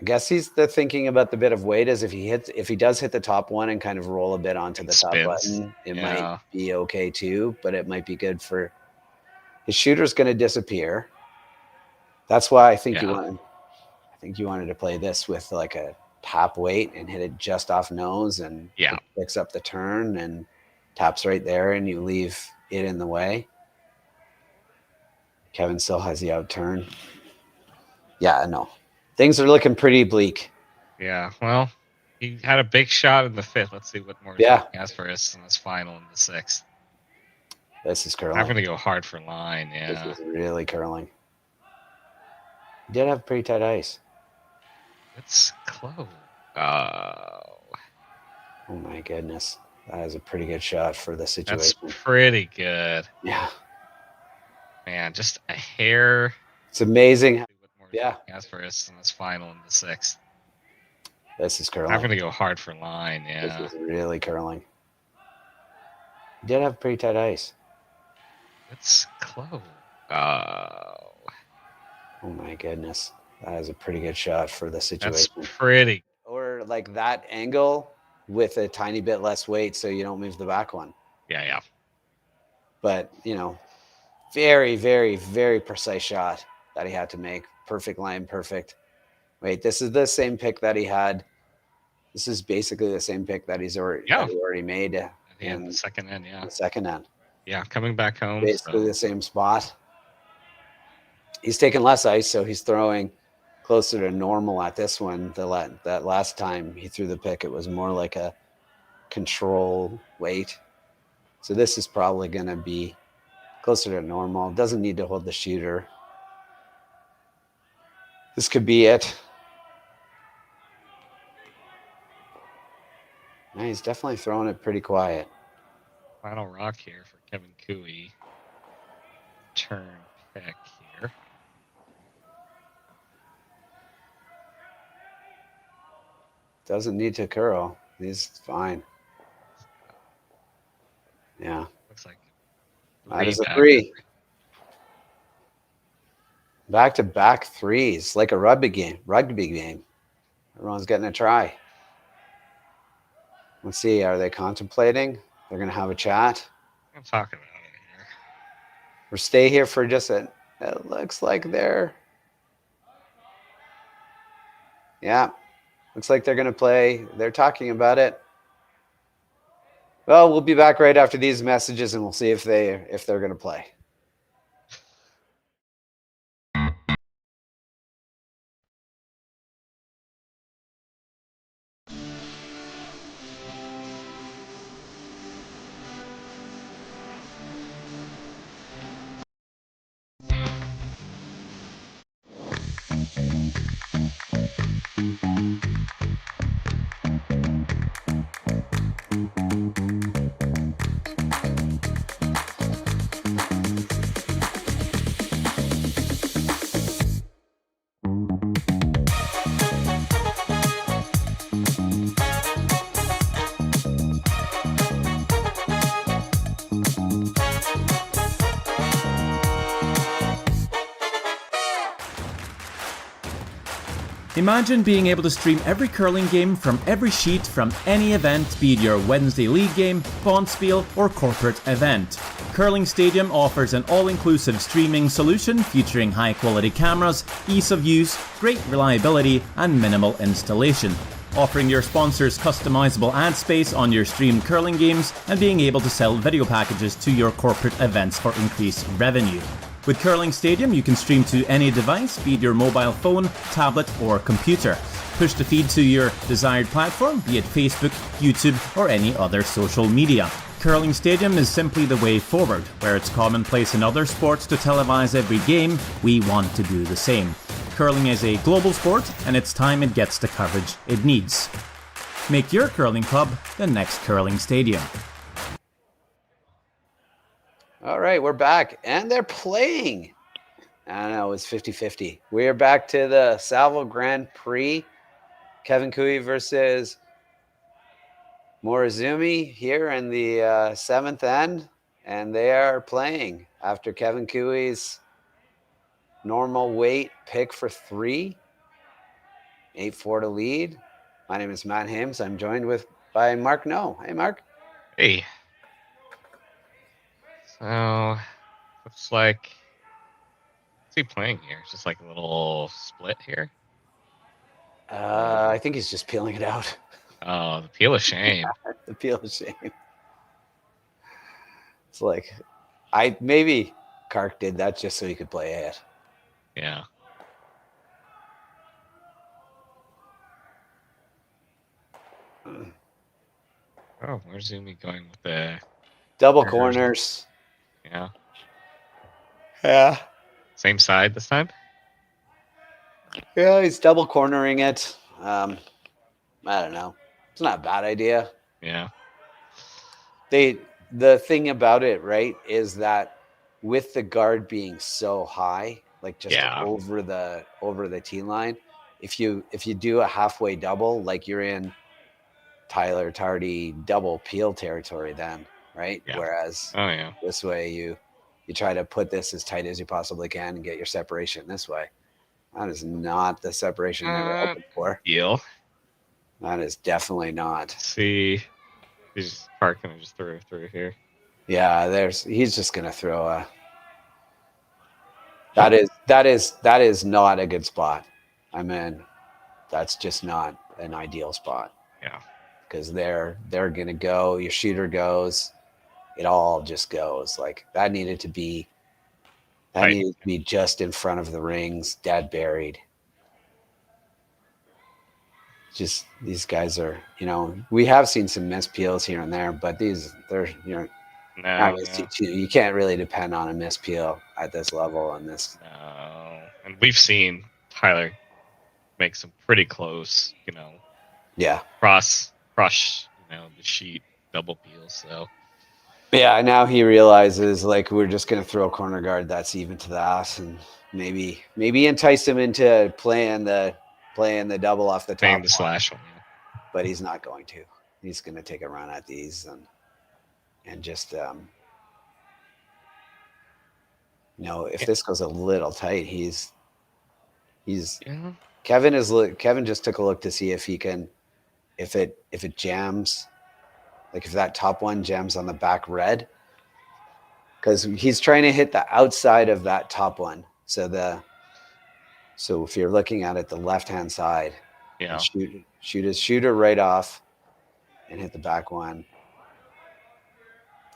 I guess they're thinking about the bit of weight is if he does hit the top one and kind of roll a bit onto the top button, it might be okay too, but it might be good for his shooter's going to disappear. That's why I think you wanted to play this with like a top weight and hit it just off nose and it picks up the turn and taps right there and you leave it in the way. Kevin still has the out turn. Yeah, no. Things are looking pretty bleak. Yeah, well, he had a big shot in the 5th. Let's see what more he has for us in this final in the 6th. This is curling. I'm going to go hard for line, yeah. This is really curling. He did have pretty tight ice. It's close. Oh my goodness. That is a pretty good shot for the situation. That's pretty good. Yeah. Man, just a hair. It's amazing. Yeah. As for us in this final in the 6th. This is curling. I'm going to go hard for line, yeah. This is really curling. He did have pretty tight ice. It's close. Oh my goodness. That is a pretty good shot for the situation. That's pretty. Or like that angle with a tiny bit less weight so you don't move the back one. Yeah. But, very, very, very precise shot that he had to make. Perfect line, perfect. Wait, this is the same pick that he had. This is basically the same pick that he's already made. In the second end, The second end. Yeah, coming back home. Basically the same spot. He's taking less ice, so he's throwing closer to normal at this one. That last time he threw the pick, it was more like a control weight. So this is probably going to be closer to normal. Doesn't need to hold the shooter. This could be it. Yeah, he's definitely throwing it pretty quiet. Final rock here for Kevin Cooey. Turn pick here. Doesn't need to curl. He's fine. Yeah. Looks like that is a 3. Back-to-back 3s, like a rugby game. Everyone's getting a try. Let's see. Are they contemplating? They're going to have a chat. I'm talking about it here. Or stay here for just a. It looks like they're. Yeah. Looks like they're going to play. They're talking about it. Well, we'll be back right after these messages, and we'll see if they're going to play. Imagine being able to stream every curling game from every sheet from any event, be it your Wednesday league game, bonspiel, or corporate event. Curling Stadium offers an all-inclusive streaming solution featuring high-quality cameras, ease of use, great reliability, and minimal installation. Offering your sponsors customizable ad space on your streamed curling games and being able to sell video packages to your corporate events for increased revenue. With Curling Stadium, you can stream to any device, be it your mobile phone, tablet, or computer. Push the feed to your desired platform, be it Facebook, YouTube, or any other social media. Curling Stadium is simply the way forward. Where it's commonplace in other sports to televise every game, we want to do the same. Curling is a global sport, and it's time it gets the coverage it needs. Make your curling club the next Curling Stadium. All right, we're back, and they're playing. I don't know, it's 50-50. We are back to the Saville Grand Prix. Kevin Koe versus Morozumi here in the 7th end, and they are playing after Kevin Koe's normal weight pick for 3. 8-4 to lead. My name is Matt Hames. I'm joined by Mark No. Hey, Mark. Hey. So, looks like, what's he playing here? Just like a little split here? I think he's just peeling it out. Oh, the peel of shame. The peel of shame. It's like, maybe Kark did that just so he could play it. Yeah. Oh, where's Zumi going with the double corners? Yeah. Yeah. Same side this time? Yeah, he's double cornering it. I don't know. It's not a bad idea. Yeah. The thing about it, right, is that with the guard being so high, like just over the tee line, if you do a halfway double, like you're in Tyler Tardy double peel territory then, right? Yeah. Whereas this way you try to put this as tight as you possibly can and get your separation this way. That is not the separation they were hoping for. Deal. That is definitely not. See, he's parking and just through here. Yeah, he's just gonna throw a. That is not a good spot. I mean, that's just not an ideal spot. Yeah. Because they're gonna go. Your shooter goes. It all just goes. Like that needed to be just in front of the rings, dead buried. Just these guys are, we have seen some missed peels here and there, but they're you can't really depend on a missed peel at this level on this. No, and we've seen Tyler make some pretty close, cross, the sheet double peels. So yeah, now he realizes like we're just gonna throw a corner guard that's even to that, and maybe entice him into playing the double off the top. Playing the slash one, yeah. But he's not going to. He's gonna take a run at these and just if this goes a little tight, Kevin just took a look to see if he can if it jams. Like if that top one jams on the back red, because he's trying to hit the outside of that top one. So if you're looking at it, the left-hand side, shoot her right off and hit the back one.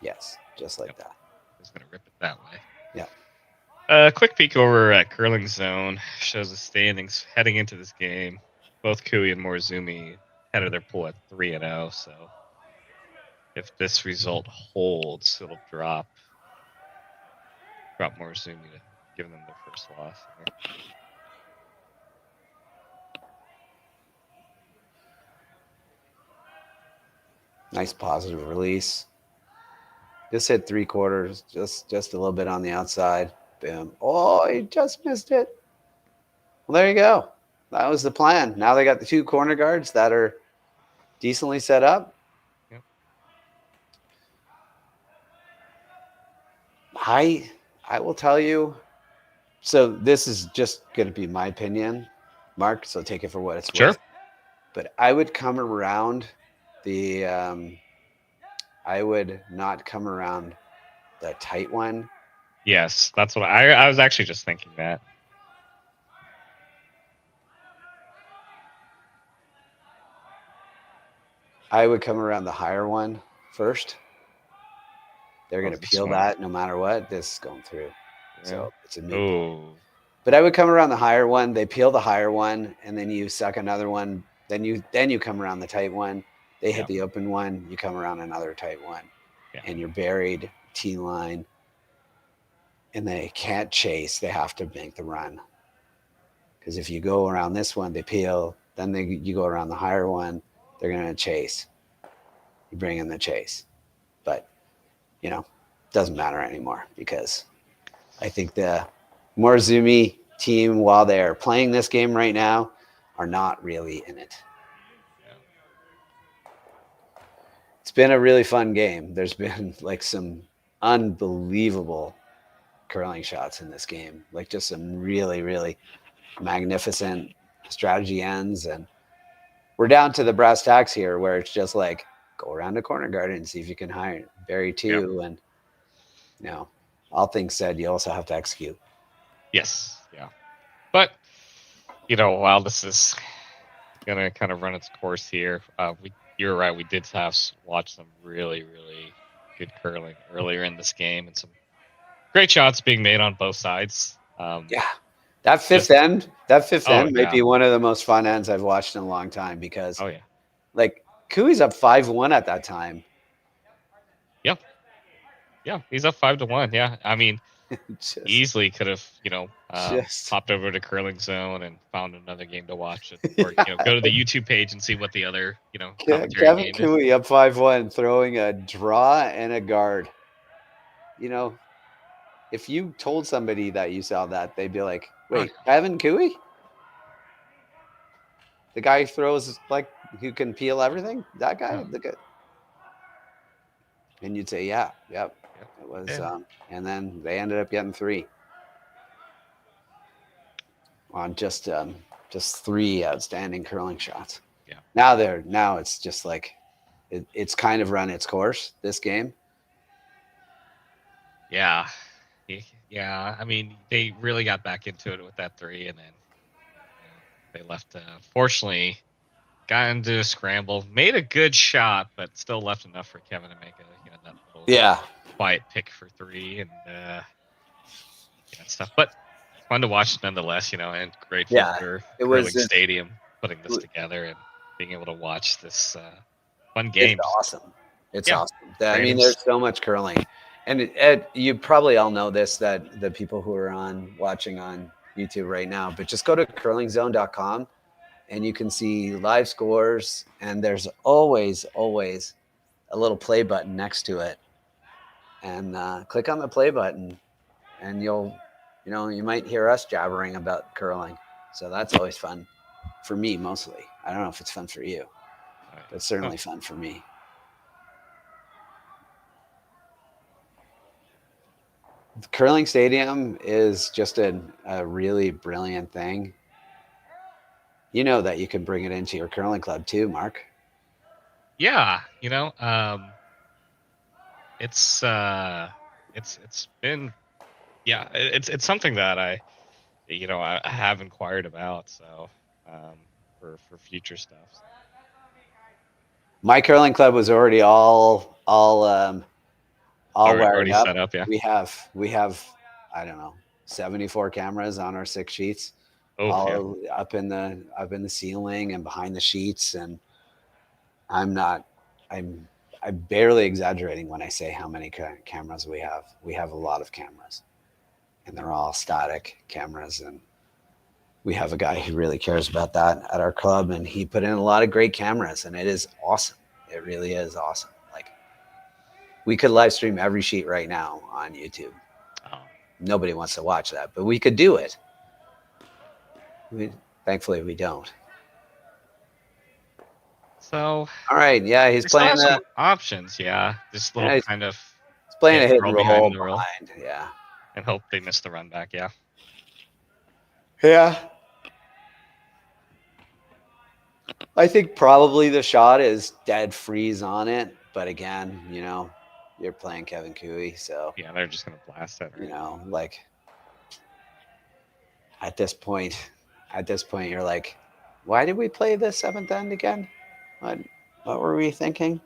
Yes, just like that. He's gonna rip it that way. Yeah. Quick peek over at Curling Zone shows the standings heading into this game. Both Koe and Morozumi head of their pool at 3-0. So if this result holds, it'll drop Morozumi to give them their first loss. Nice positive release. Just hit 3/4, just a little bit on the outside. Boom. Oh, he just missed it. Well, there you go. That was the plan. Now they got the 2 corner guards that are decently set up. Yep. I will tell you. So this is just going to be my opinion. Mark, so take it for what it's Sure. worth. But I would come around the I would not come around the tight one. Yes, that's what I was actually just thinking that. I would come around the higher one first. They're going to peel that no matter what. This is going through. Yeah. So it's a new. But I would come around the higher one. They peel the higher one, and then you suck another one. Then you come around the tight one. They hit the open one. You come around another tight one, and you're buried T line. And they can't chase. They have to make the run. Because if you go around this one, they peel. Then you go around the higher one. They're going to chase. You bring in the chase. But, doesn't matter anymore because I think the Morozumi team, while they're playing this game right now, are not really in it. It's been a really fun game. There's been like some unbelievable curling shots in this game, like just some really, really magnificent strategy ends. And we're down to the brass tacks here where it's just like go around a corner guard and see if you can bury two. And all things said, you also have to execute. Yes. Yeah. But while this is gonna kind of run its course here, you're right, we did watch some really, really good curling earlier in this game and some great shots being made on both sides. That fifth end might be one of the most fun ends I've watched in a long time because like Kui's up 5-1 at that time. Yeah, he's up 5-1. Yeah, I mean, easily could have popped over to Curling Zone and found another game to watch, or go to the YouTube page and see what the other Kevin Kui up 5-1, throwing a draw and a guard. If you told somebody that you saw that, they'd be like, "Wait, Kevin Kui? The guy who throws who can peel everything? That guy? And you'd say, "Yeah, yep." It was, and then they ended up getting 3 on just 3 outstanding curling shots. Yeah. Now it's just like it's kind of run its course, this game. Yeah. I mean, they really got back into it with that 3, and then they left. Fortunately, got into a scramble, made a good shot, but still left enough for Kevin to make that little quiet pick for 3 and stuff. But fun to watch nonetheless, and grateful for Curling Stadium putting this together and being able to watch this fun game. It's awesome. It's awesome. I mean, there's so much curling. And you probably all know this, that the people who are watching on YouTube right now, but just go to curlingzone.com and you can see live scores, and there's always a little play button next to it. And click on the play button and you might hear us jabbering about curling. So that's always fun for me, mostly. I don't know if it's fun for you, but it's certainly fun for me. The Curling Stadium is just a really brilliant thing. You know that you can bring it into your curling club too, Mark. Yeah, it's been, it's something that I have inquired about. So for future stuff. My curling club was already all already up. Set up. Yeah, we have I don't know 74 cameras on our 6 sheets, up in the ceiling and behind the sheets, and I'm barely exaggerating when I say how many cameras we have. We have a lot of cameras, and they're all static cameras, and we have a guy who really cares about that at our club, and he put in a lot of great cameras, and it is awesome. It really is awesome. Like, we could live stream every sheet right now on YouTube. Nobody wants to watch that, but we could do it. Thankfully, we don't. So all right, yeah, he's playing some options. Yeah, just little kind of. He's playing a hit and roll behind. Yeah, and hope they miss the run back. Yeah. Yeah. I think probably the shot is dead freeze on it. But again, you know, you're playing Kevin Cooey, so Yeah, they're just gonna blast it. Right? you know, like at this point, you're like, why did we play the seventh end again? What were we thinking?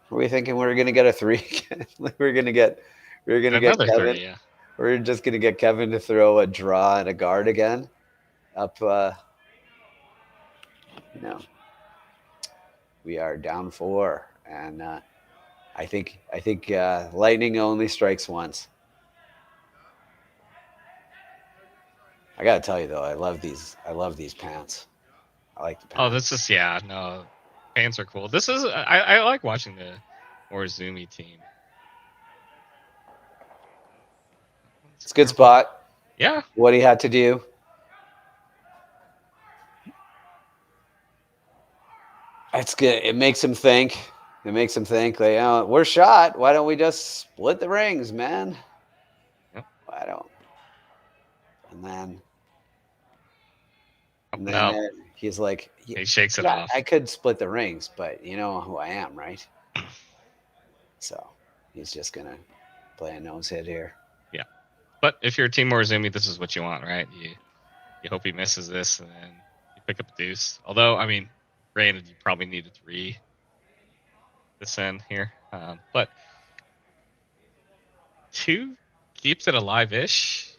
Were we thinking we were gonna get a 3 again? Like we were gonna get Another Kevin. 3, yeah. We're just gonna get Kevin to throw a draw and a guard again. Up you know, we are down 4, and I think lightning only strikes once. I gotta tell you though, I love these pants. I like the pants. Oh, this is no, fans are cool. This is I like watching the Morozumi team. It's a good spot. Yeah. What he had to do. It's good. It makes him think. Like, we're shot. Why don't we just split the rings, man? Yep. Why don't? And then No. he's like, He shakes it off. I could split the rings, but you know who I am, right? So he's just gonna play a nose hit here. Yeah. But if you're Team Morozumi, this is what you want, right? You hope he misses this, and then you pick up a deuce. Although, I mean, granted, you probably need a 3 this end here. But 2 keeps it alive-ish.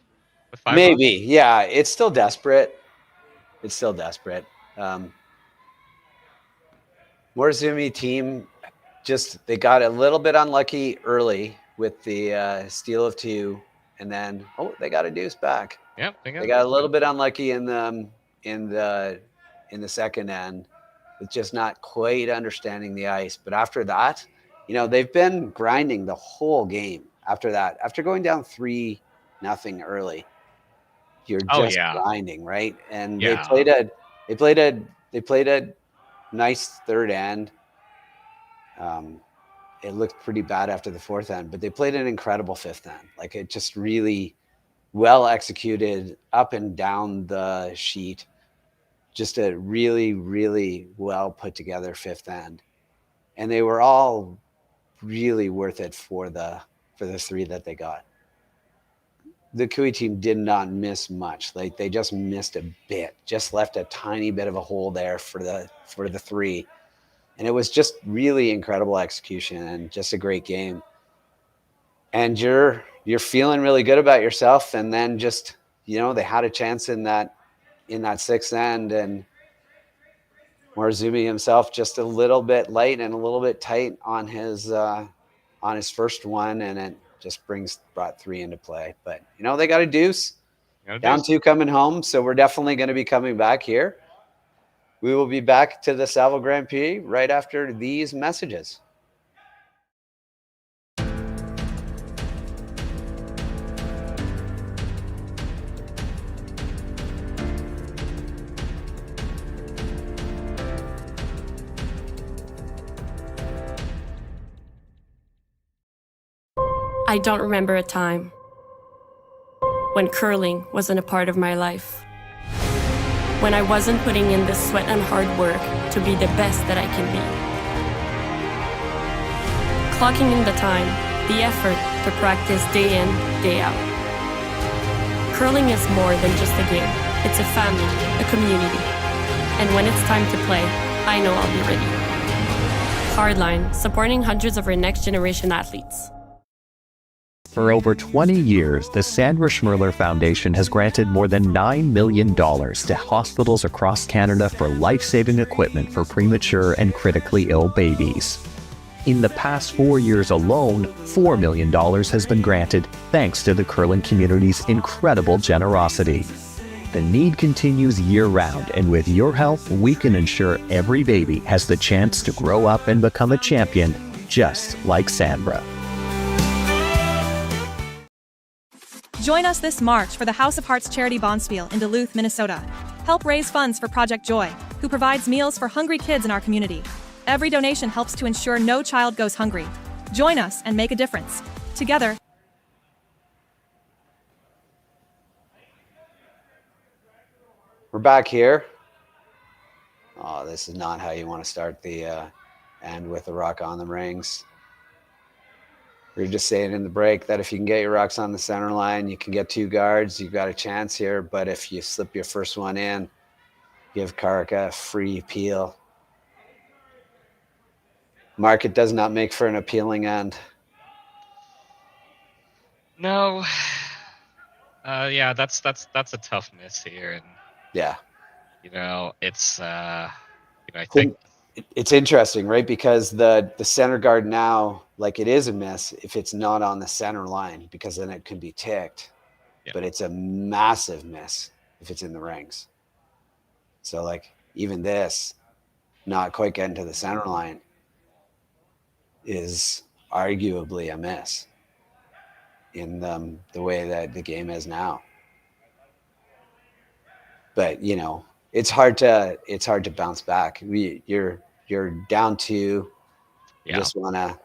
With 5 Maybe, up. yeah. It's still desperate. Morozumi team they got a little bit unlucky early with the steal of 2, and then they got a deuce back. Yeah, they got a little bit unlucky in the second end, with just not quite understanding the ice. But after that, you know, they've been grinding the whole game. After that, after going down 3-0 early, you're just grinding, right? And they played a nice third end. It looked pretty bad after the fourth end, but they played an incredible fifth end. Like, it just really well executed up and down the sheet. Just a really, really well put together fifth end. And they were all really worth it for the 3 that they got. The Kui team did not miss much. Like, they just missed a bit, just left a tiny bit of a hole there for the 3. And it was just really incredible execution and just a great game. And you're feeling really good about yourself. And then just, you know, they had a chance in that sixth end, and Morozumi himself just a little bit light and a little bit tight on his first one, and it just brought 3 into play. But, you know, they got a deuce. Down 2 coming home, so we're definitely going to be coming back here. We will be back to the Saville Grand Prix right after these messages. I don't remember a time when curling wasn't a part of my life. When I wasn't putting in the sweat and hard work to be the best that I can be. Clocking in the time, the effort to practice day in, day out. Curling is more than just a game. It's a family, a community. And when it's time to play, I know I'll be ready. Hardline, supporting hundreds of our next generation athletes. For over 20 years, the Sandra Schmirler Foundation has granted more than $9 million to hospitals across Canada for life-saving equipment for premature and critically ill babies. In the past 4 years alone, $4 million has been granted thanks to the curling community's incredible generosity. The need continues year-round, and with your help, we can ensure every baby has the chance to grow up and become a champion, just like Sandra. Join us this March for the House of Hearts Charity Bonspiel in Duluth, Minnesota. Help raise funds for Project Joy, who provides meals for hungry kids in our community. Every donation helps to ensure no child goes hungry. Join us and make a difference. Together. We're back here. Oh, this is not how you want to start the end with the rock on the rings. We were just saying in the break that if you can get your rocks on the center line, you can get 2 guards. You've got a chance here. But if you slip your first one in, give Karaka a free peel. Market does not make for an appealing end. No. Yeah, that's a tough miss here, and Yeah. you know, it's I think it's interesting, right? Because the center guard now, like, it is a miss if it's not on the center line, because then it can be ticked. Yeah. But it's a massive miss if it's in the rings. So, like, even this not quite getting to the center line is arguably a miss in the way that the game is now. But it's hard to bounce back. You're down 2. You just wanna,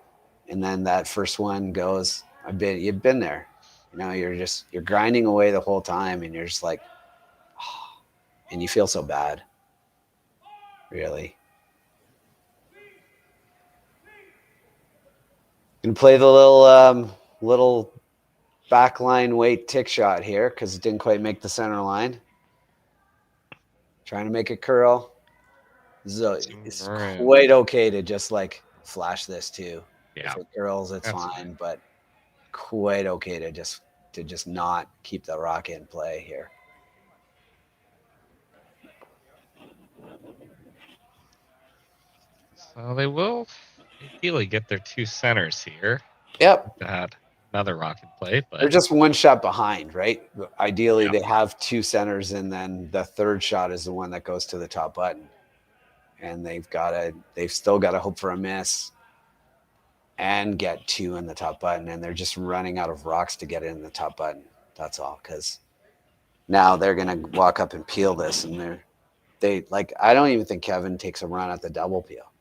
and then that first one goes. You've been there. You're grinding away the whole time, and you're just like, oh, and you feel so bad. Really. Gonna play the little backline weight tick shot here because it didn't quite make the center line. Trying to make it curl. So it's quite okay to just like flash this too. Yeah. If it curls, it's fine, but quite okay to just not keep the rock in play here. So they will ideally get their 2 centers here. Yep. That another rock in play, but they're just 1 shot behind, right? Ideally, they have 2 centers, and then the third shot is the one that goes to the top button. And they've still got to hope for a miss and get 2 in the top button, and they're just running out of rocks to get in the top button. That's all, because now they're gonna walk up and peel this, and I don't even think Kevin takes a run at the double peel.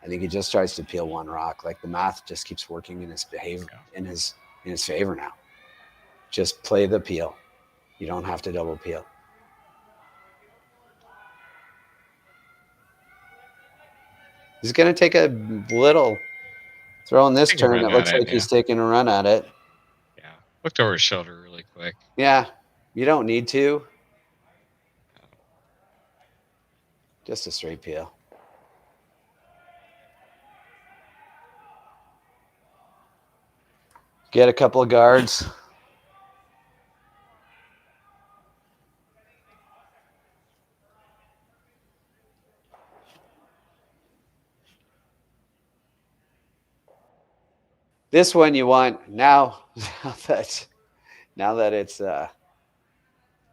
I think he just tries to peel 1 rock. Like, the math just keeps working in his behavior, in his favor now. Just play the peel. You don't have to double peel. He's going to take a little throw on this turn. It looks like he's taking a run at it. Yeah. Looked over his shoulder really quick. Yeah. You don't need to. Just a straight peel. Get a couple of guards. This one you want now that it's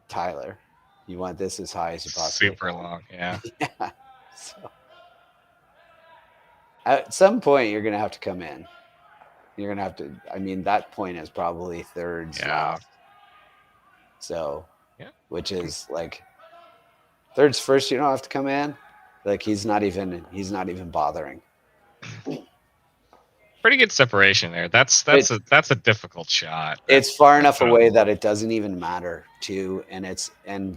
Tyler, you want this as high as you possibly Super long, yeah. Yeah. So at some point you're gonna have to come in. You're gonna have to. I mean, that point is probably thirds. Yeah. So, yeah, which is like thirds first. You don't have to come in. Like, he's not even bothering. Pretty good separation there. That's a difficult shot. It's far enough away that it doesn't even matter too, and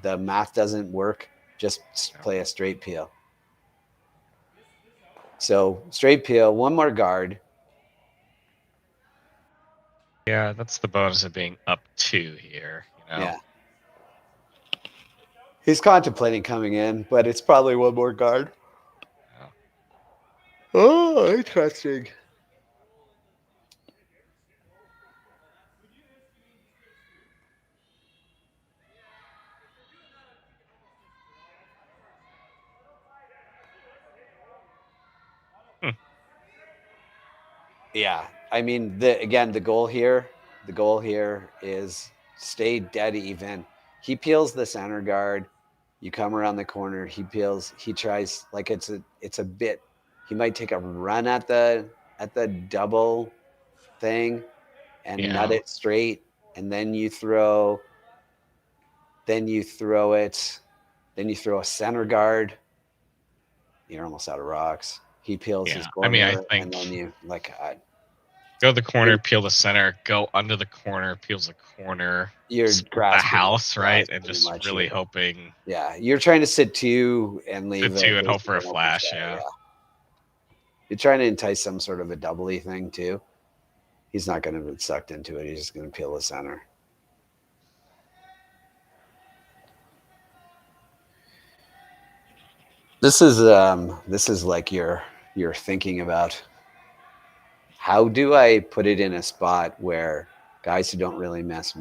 the math doesn't work. Just play a straight peel. So straight peel, 1 more guard. Yeah, that's the bonus of being up 2 here. Yeah. He's contemplating coming in, but it's probably 1 more guard. Oh, interesting. Yeah, I mean, the goal here is stay dead even. He peels the center guard. You come around the corner. He peels. He tries, like, it's a bit. He might take a run at the double thing and nut it straight, and then you throw it. Then you throw a center guard. You're almost out of rocks. He peels his corner, I mean, I think, and then you Go to the corner, peel the center. Go under the corner, peels the corner. You're the grasping house, right? And pretty just much really here. hoping. Yeah, you're trying to sit 2 and leave Sit 2 and hope basically for a an open flash, shot, yeah. You're trying to entice some sort of a doubly thing too. He's not going to get sucked into it. He's just going to peel the center. This is like you're thinking about, how do I put it in a spot where guys who don't really miss?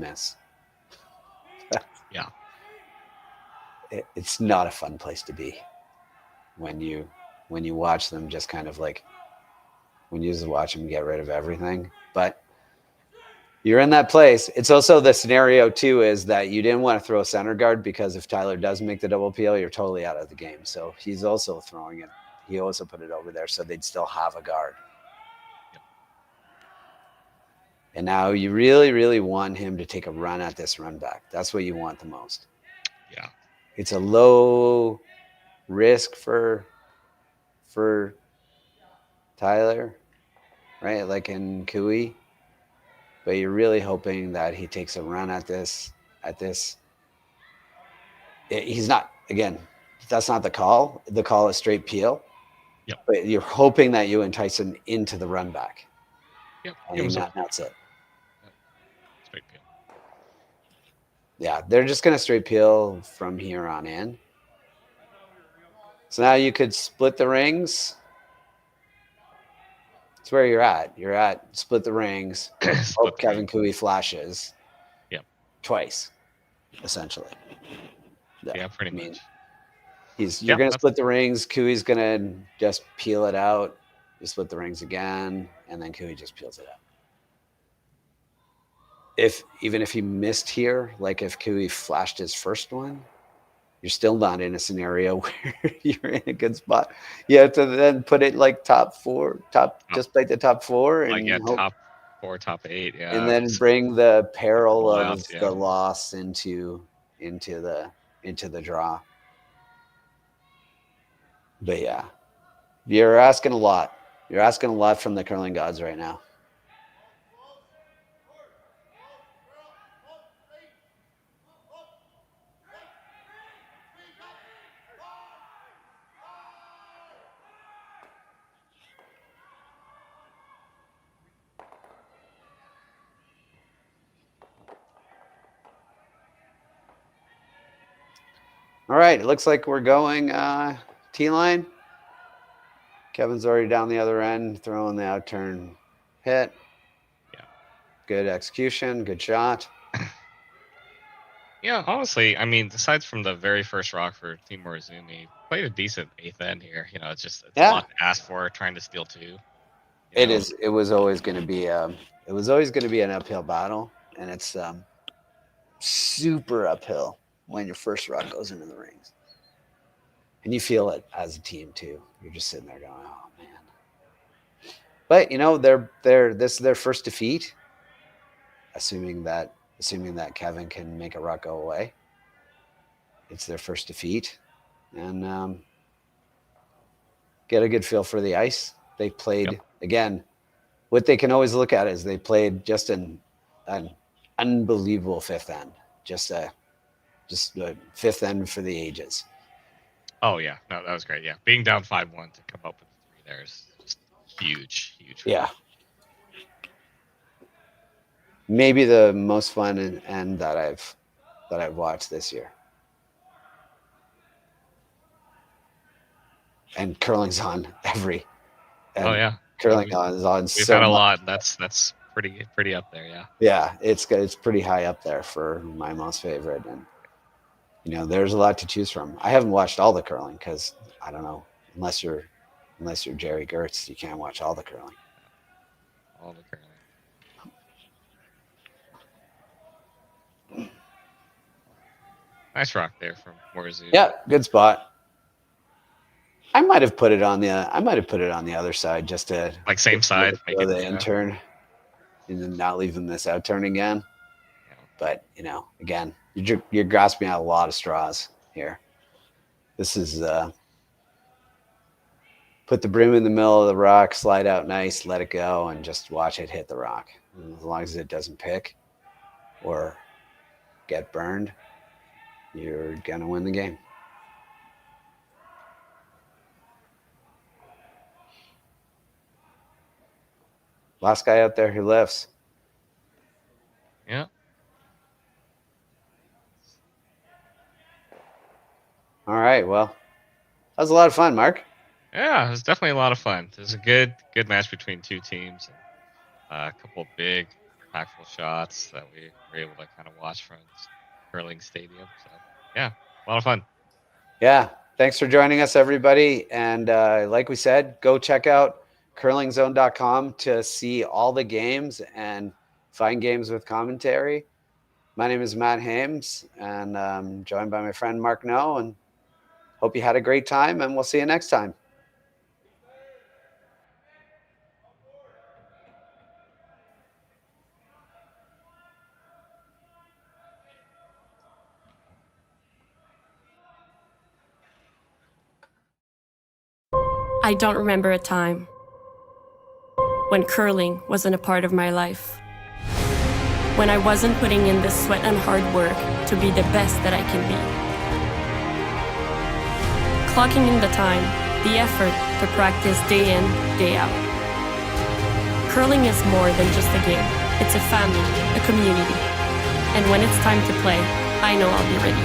Yeah. It's not a fun place to be when you watch them just kind of like, when you just watch them get rid of everything. But you're in that place. It's also the scenario too, is that you didn't want to throw a center guard, because if Tyler does make the double peel, you're totally out of the game. So he's also throwing it. He also put it over there so they'd still have a guard. Yep. And now you really, really want him to take a run at this run back. That's what you want the most. Yeah. It's a low risk for Tyler, right? Like in Kui. But you're really hoping that he takes a run at this. He's not, again, that's not the call. The call is straight peel. Yep. But you're hoping that you entice him into the run back. Yep. And that's it. Straight peel. Yeah, they're just going to straight peel from here on in. So now you could split the rings. That's where you're at. You're at split the rings. Hope Kevin Kui flashes. Yep. Twice, essentially. Yeah, pretty much. You're going to split the rings. Kui's going to just peel it out. You split the rings again, and then Kui just peels it out. Even if he missed here, like if Kui flashed his first one, you're still not in a scenario where you're in a good spot. You have to then put it like just like the top 4. And like top 4, top 8, yeah. And then bring the peril of yeah. the loss into the draw. But yeah, you're asking a lot. You're asking a lot from the curling gods right now. All right, it looks like we're going T-line. Kevin's already down the other end, throwing the outturn hit. Yeah. Good execution, good shot. Yeah, honestly, I mean, aside from the very first rock for Team Morozumi, played a decent 8th end here. You know, it's a lot to ask for, trying to steal 2. It is. It was always going to be. It was always going to be an uphill battle, and it's super uphill when your first rock goes into the rings, and you feel it as a team too. You're just sitting there going, "Oh man!" But you know, this is their first defeat. Assuming that Kevin can make a rock go away, it's their first defeat, and get a good feel for the ice. They played again. What they can always look at is they played just an unbelievable 5th end, just a 5th end for the ages. Oh yeah, no, that was great. Yeah, being down 5-1 to come up with 3 there is just huge. Yeah, maybe the most fun end that I've watched this year. And curling's on every. Oh yeah, curling is on. We've so had a much. lot. That's pretty up there. Yeah. Yeah, it's pretty high up there for my most favorite, and you know, there's a lot to choose from. I haven't watched all the curling because I don't know, unless you're Jerry Gertz, you can't watch all the curling. All the curling. Nice rock there from Morozumi. Yeah, good spot. I might have put it on the other side just to like same side, make it the intern, and then not leave him this out turn again. Yeah. But you know, again, you're grasping at a lot of straws here. This is put the broom in the middle of the rock, slide out nice, let it go, and just watch it hit the rock. And as long as it doesn't pick or get burned, you're going to win the game. Last guy out there who lifts. Yeah. All right, well, that was a lot of fun, Mark. Yeah, it was definitely a lot of fun. It was a good match between two teams. A couple of big, impactful shots that we were able to kind of watch from this curling stadium. So, yeah, a lot of fun. Yeah, thanks for joining us, everybody. And like we said, go check out curlingzone.com to see all the games and find games with commentary. My name is Matt Hames, and I'm joined by my friend Mark No, and hope you had a great time, and we'll see you next time. I don't remember a time when curling wasn't a part of my life. When I wasn't putting in the sweat and hard work to be the best that I can be. Clocking in the time, the effort to practice day in, day out. Curling is more than just a game. It's a family, a community. And when it's time to play, I know I'll be ready.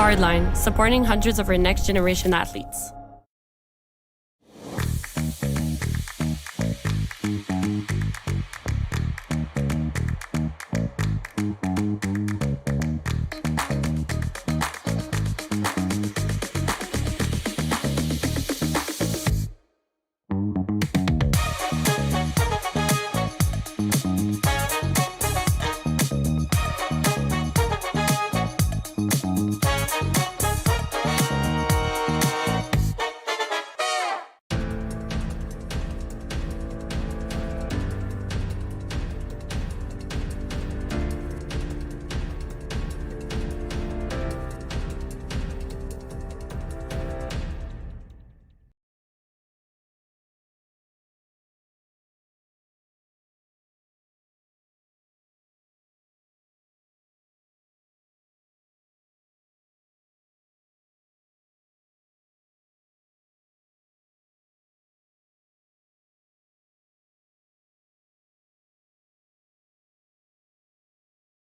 Hardline, supporting hundreds of our next generation athletes.